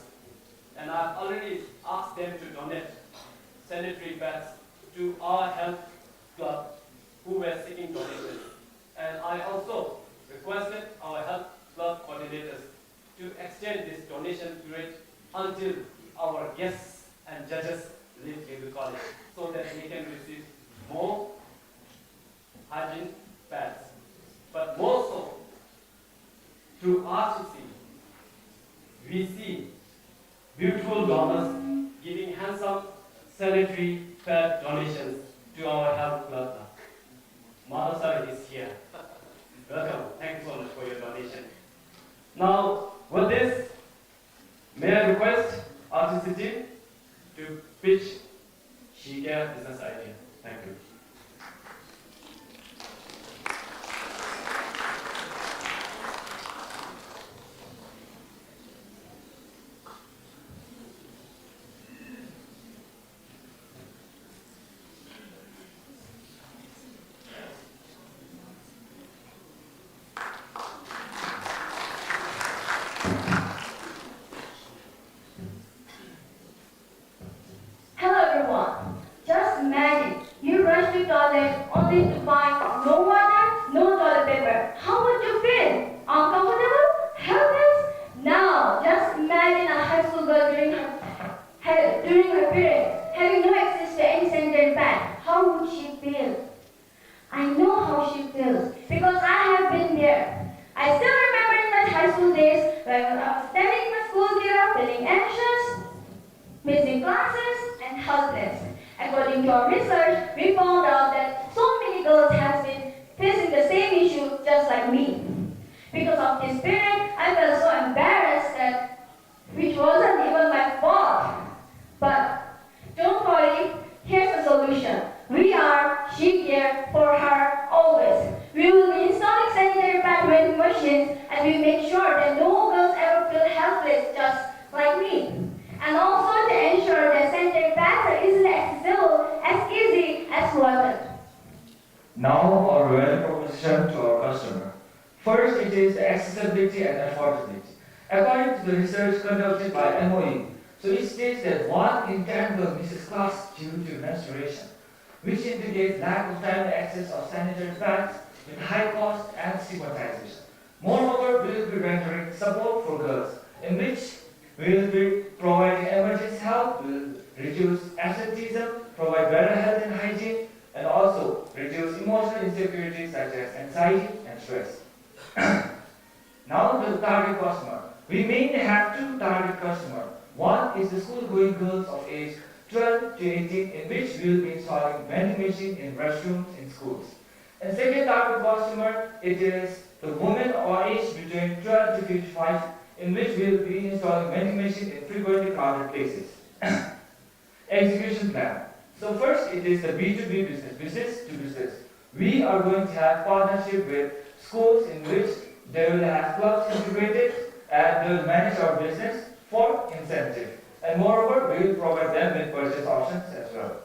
and I've already asked them to donate sanitary pads to our health club who were seeking donations. And I also requested our health club coordinators to extend this donation period until our guests and judges leave the college so that we can receive more hygiene pads. But more so, through RCC, we see beautiful donors giving handsome sanitary pad donations to our health club. Madhusar is here. Welcome. Thank you so much for your donation. Now, with this, may I request RCC team to pitch 𝐶𝐬𝐬 business idea. Thank you. Hello everyone. Just imagine you rush to toilet only to find no water, no toilet paper. How would you feel? Uncomfortable? Helpless? Now, just imagine a high school girl during her period having no access to any sanitary pad. How would she feel? I know how she feels because I have been there. I still remember in my high school days when I was standing in my school mirror feeling anxious, missing classes, and helpless. According to our research, we found out that so many girls have been facing the same issue just like me. Because of this period, I felt so embarrassed that which wasn't even my fault. But don't worry, here's the solution. We are 𝐶𝐬𝐬 for her always. We will be installing sanitary pad vending machines and we make sure that no girls ever feel helpless just like me. And also to ensure that sanitary pads are easily accessible, as easy as water. Now our value proposition to our customer. First, it is accessibility and affordability. According to the research conducted by MOE, so it states that 1 in 10 girls misses class due to menstruation, which indicates lack of timely access of sanitary pads with high cost and stigmatization. Moreover, we will be rendering support for girls, in which we will be providing emergency help, we will reduce absenteeism, provide better health and hygiene, and also reduce emotional insecurity such as anxiety and stress. Now the target customer. We mainly have 2 target customers. One is the school-going girls of age 12 to 18, in which we will be installing vending machine in restrooms in schools. And second target customer, it is the women or age between 12 to 55, in which we will be installing vending machine in frequently crowded places. Execution plan. So first, it is the B2B business, business to business. We are going to have partnership with schools in which they will have clubs integrated and they will manage our business for incentive. And moreover, we will provide them with purchase options as well.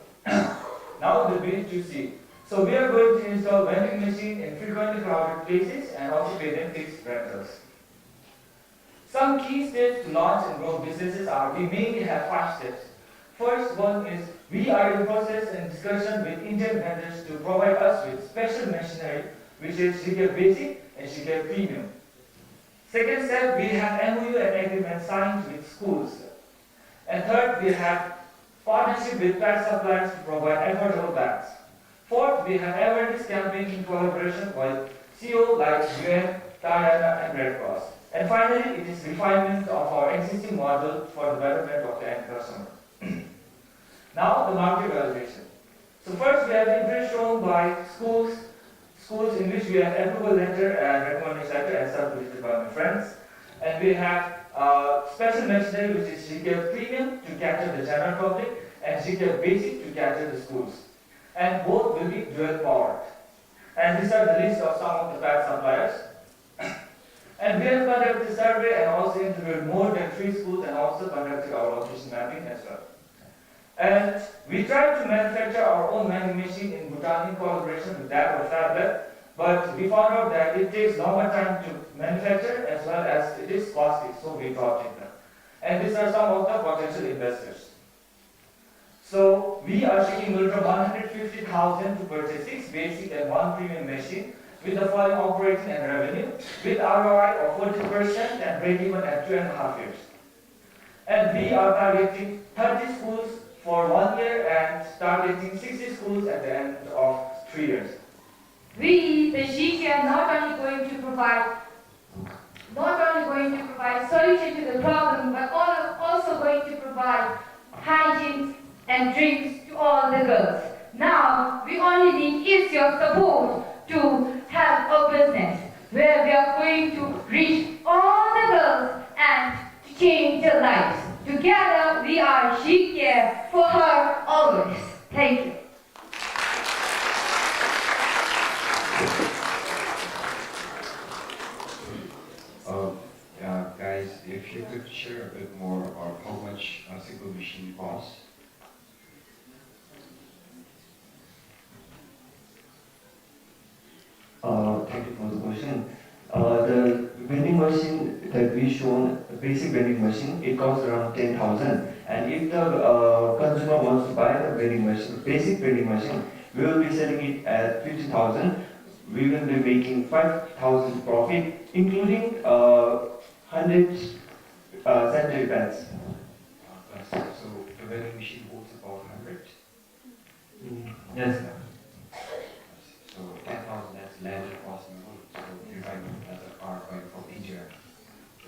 Now the B2C. So we are going to install vending machine in frequently crowded places and also pay them fixed rentals. Some key steps to launch and grow businesses are, we mainly have 5 steps. First one is, we are in process and discussion with Indian vendors to provide us with special machinery, which is 𝐶𝐬𝐬 Basic and 𝐶𝐬𝐬 Premium. Second step, we have MOU and agreement signed with schools. And third, we have partnership with pad suppliers to provide affordable bags. Fourth, we have awareness campaign in collaboration with CO like UN, Diana, and Red Cross. And finally, it is refinement of our existing model for the betterment of the end customer. Now, the market evaluation. So first, we have interest shown by schools in which we have approval letter and recommendation letter as circulated by my friends. And we have special machinery, which is 𝐶𝐬𝐬 Premium to cater the general public and 𝐶𝐬𝐬 Basic to cater the schools. And both will be dual powered. And these are the list of some of the pad suppliers. And we have conducted the survey and also interviewed more than 3 schools and also conducted our location mapping as well. And we tried to manufacture our own vending machine in Bhutan in collaboration with that of Fablet, but we found out that it takes longer time to manufacture as well as it is costly, so we dropped it. and these are some of the potential investors. So we are seeking from 150,000 to purchase 6 basic and 1 premium machine with the following operating and revenue, with ROI of 40% and break-even at 2.5 years. And we are targeting 30 schools for 1 year and targeting 60 schools at the end of 3 years. We, the 𝐂𝐶, are not only going to provide solution to the problem, but also going to provide hygiene and drinks to all the girls. Now, we only need is your support to have a business where we are going to reach all the girls and to change their lives. Together, we are 𝐂𝐶 for her always. Thank you. Guys, if you could share a bit more about how much a single machine costs. Thank you for the question. The vending machine that we shown, the basic vending machine, it costs around 10,000. And if the consumer wants to buy the vending machine, basic vending machine, we will be selling it at 50,000. We will be making 5,000 profit, including 100 sanitary pads. So the vending machine holds about 100? Yes. So 10,000, that's landed cost involved. So if I as a car going from India,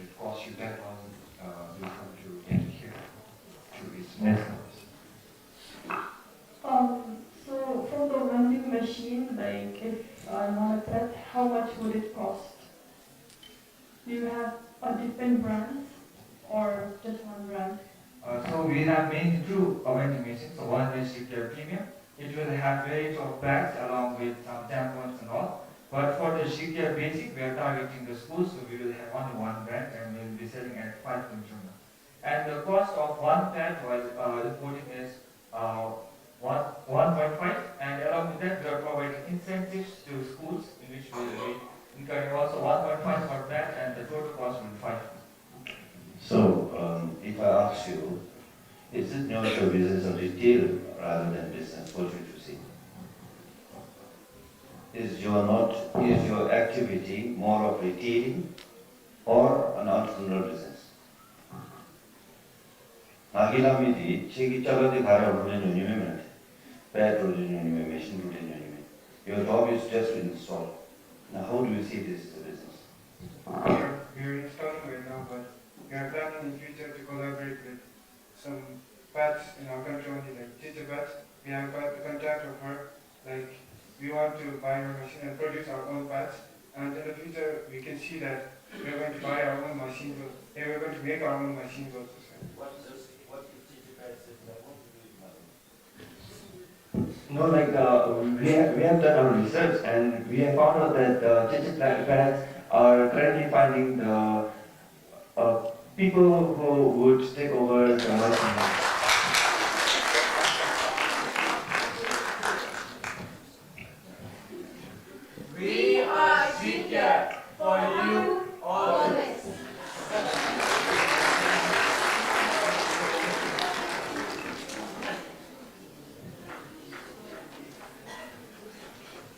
it costs you 10,000, you come to get it here to its Yes. So from the vending machine, like if I want a pet, how much would it cost? Do you have a different brand or just one brand? So we have mainly two vending machines. So one is 𝐂𝐶 Premium. It will have variety of bags along with tampons and all. But for the 𝐂𝐶 Basic, we are targeting the schools, so we will have only one brand and we will be selling at 5 consumer. And the cost of one pad while importing is 1.5, and along with that we are providing incentives to schools in which we will be incurring also 1.5 per pad, and the total cost will be 5. So, if I ask you, is it not your business of retail rather than business? What would you say? Is your activity more of retailing or an entrepreneurial business? 나기라미디 책이 작은데 가려 오르는 요즘에는 bad roading machine roading. Your job is just to install. Now, how do you see this as a business? We are installing right now, but we are planning in future to collaborate with some bats in our country only, like teacher bats. We have got the contact of her, like we want to buy her machine and produce our own bats. And in the future, we can see that we are going to buy our own machines. We are going to make our own machines also. What is teacher bats if they want to do? No, like we have done our research and we have found out that teacher pads are currently finding the people who would take over the machine. We are 𝐂𝐶 for you always.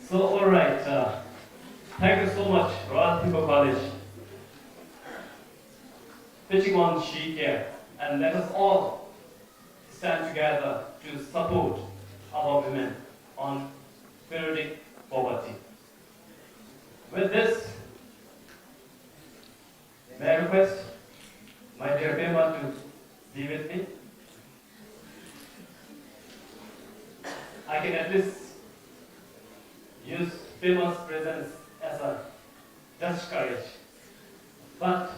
So, alright, thank you so much, Royal People College, pitching on 𝐂𝐶, and let us all stand together to support our women on periodic poverty. With this, may I request my dear Pema to be with me? I can at least use Pema's presence as a just courage. But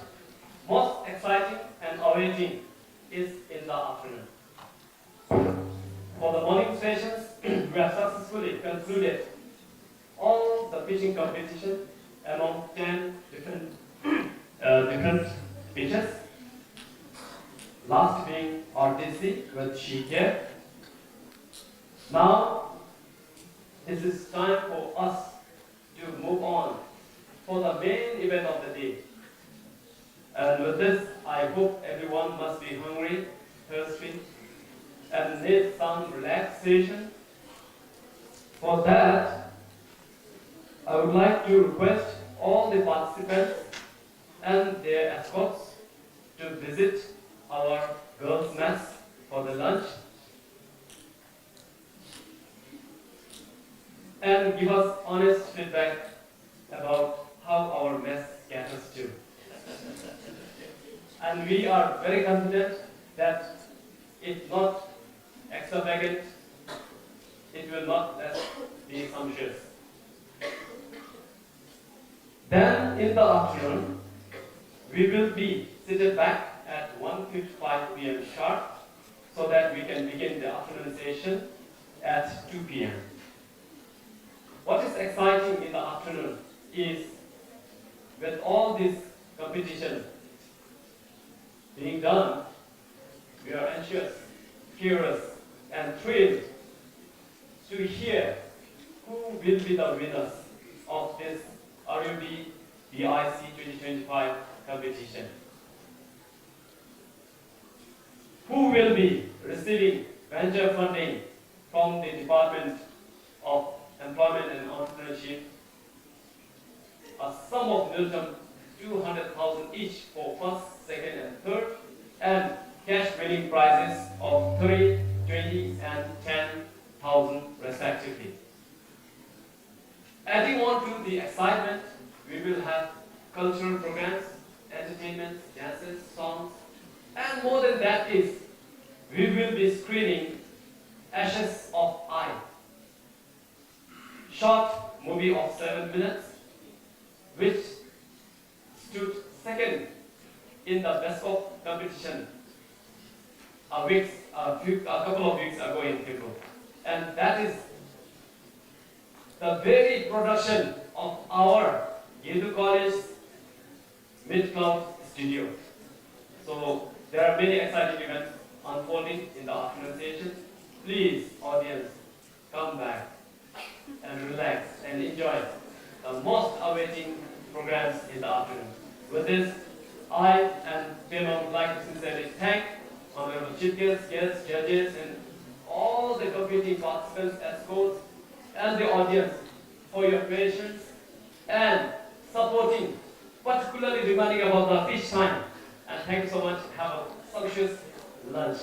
most exciting and awaiting is in the afternoon. For the morning sessions, we have successfully concluded all the pitching competition among 10 different pitches. Last being RTC with 𝐂𝐶. Now, it is time for us to move on for the main event of the day. And with this, I hope everyone must be hungry, thirsty, and need some relaxation. For that, I would like to request all the participants and their escorts to visit our girls' mess for the lunch and give us honest feedback about how our mess caters to. And we are very confident that if not extravagant, it will not be sumptuous. Then in the afternoon, we will be seated back at 1:55 p.m. sharp so that we can begin the afternoon session at 2 p.m. What is exciting in the afternoon is with all this competition being done, we are anxious, curious, and thrilled to hear who will be the winners of this RUB BIC 2025 competition. Who will be receiving venture funding from the Department of Employment and Entrepreneurship, a sum of minimum 200,000 each for first, second, and third, and cash winning prizes of 30, 20, and 10,000 respectively. Adding on to the excitement, we will have cultural programs, entertainment, dances, songs, and more than that is, we will be screening Ashes of I, short movie of 7 minutes, which stood second in the best of competition a couple of weeks ago in February. And that is the very production of our 𝐁 College mid-cloud studio. So there are many exciting events unfolding in the afternoon session. Please, audience, come back and relax and enjoy the most awaiting programs in the afternoon. With this, I and BHANOV would like to sincerely thank Honorable Chief Guests, judges, and all the competing participants, escorts, and the audience for your patience and supporting, particularly demanding about the fish time. And thank you so much. Have a sumptuous lunch.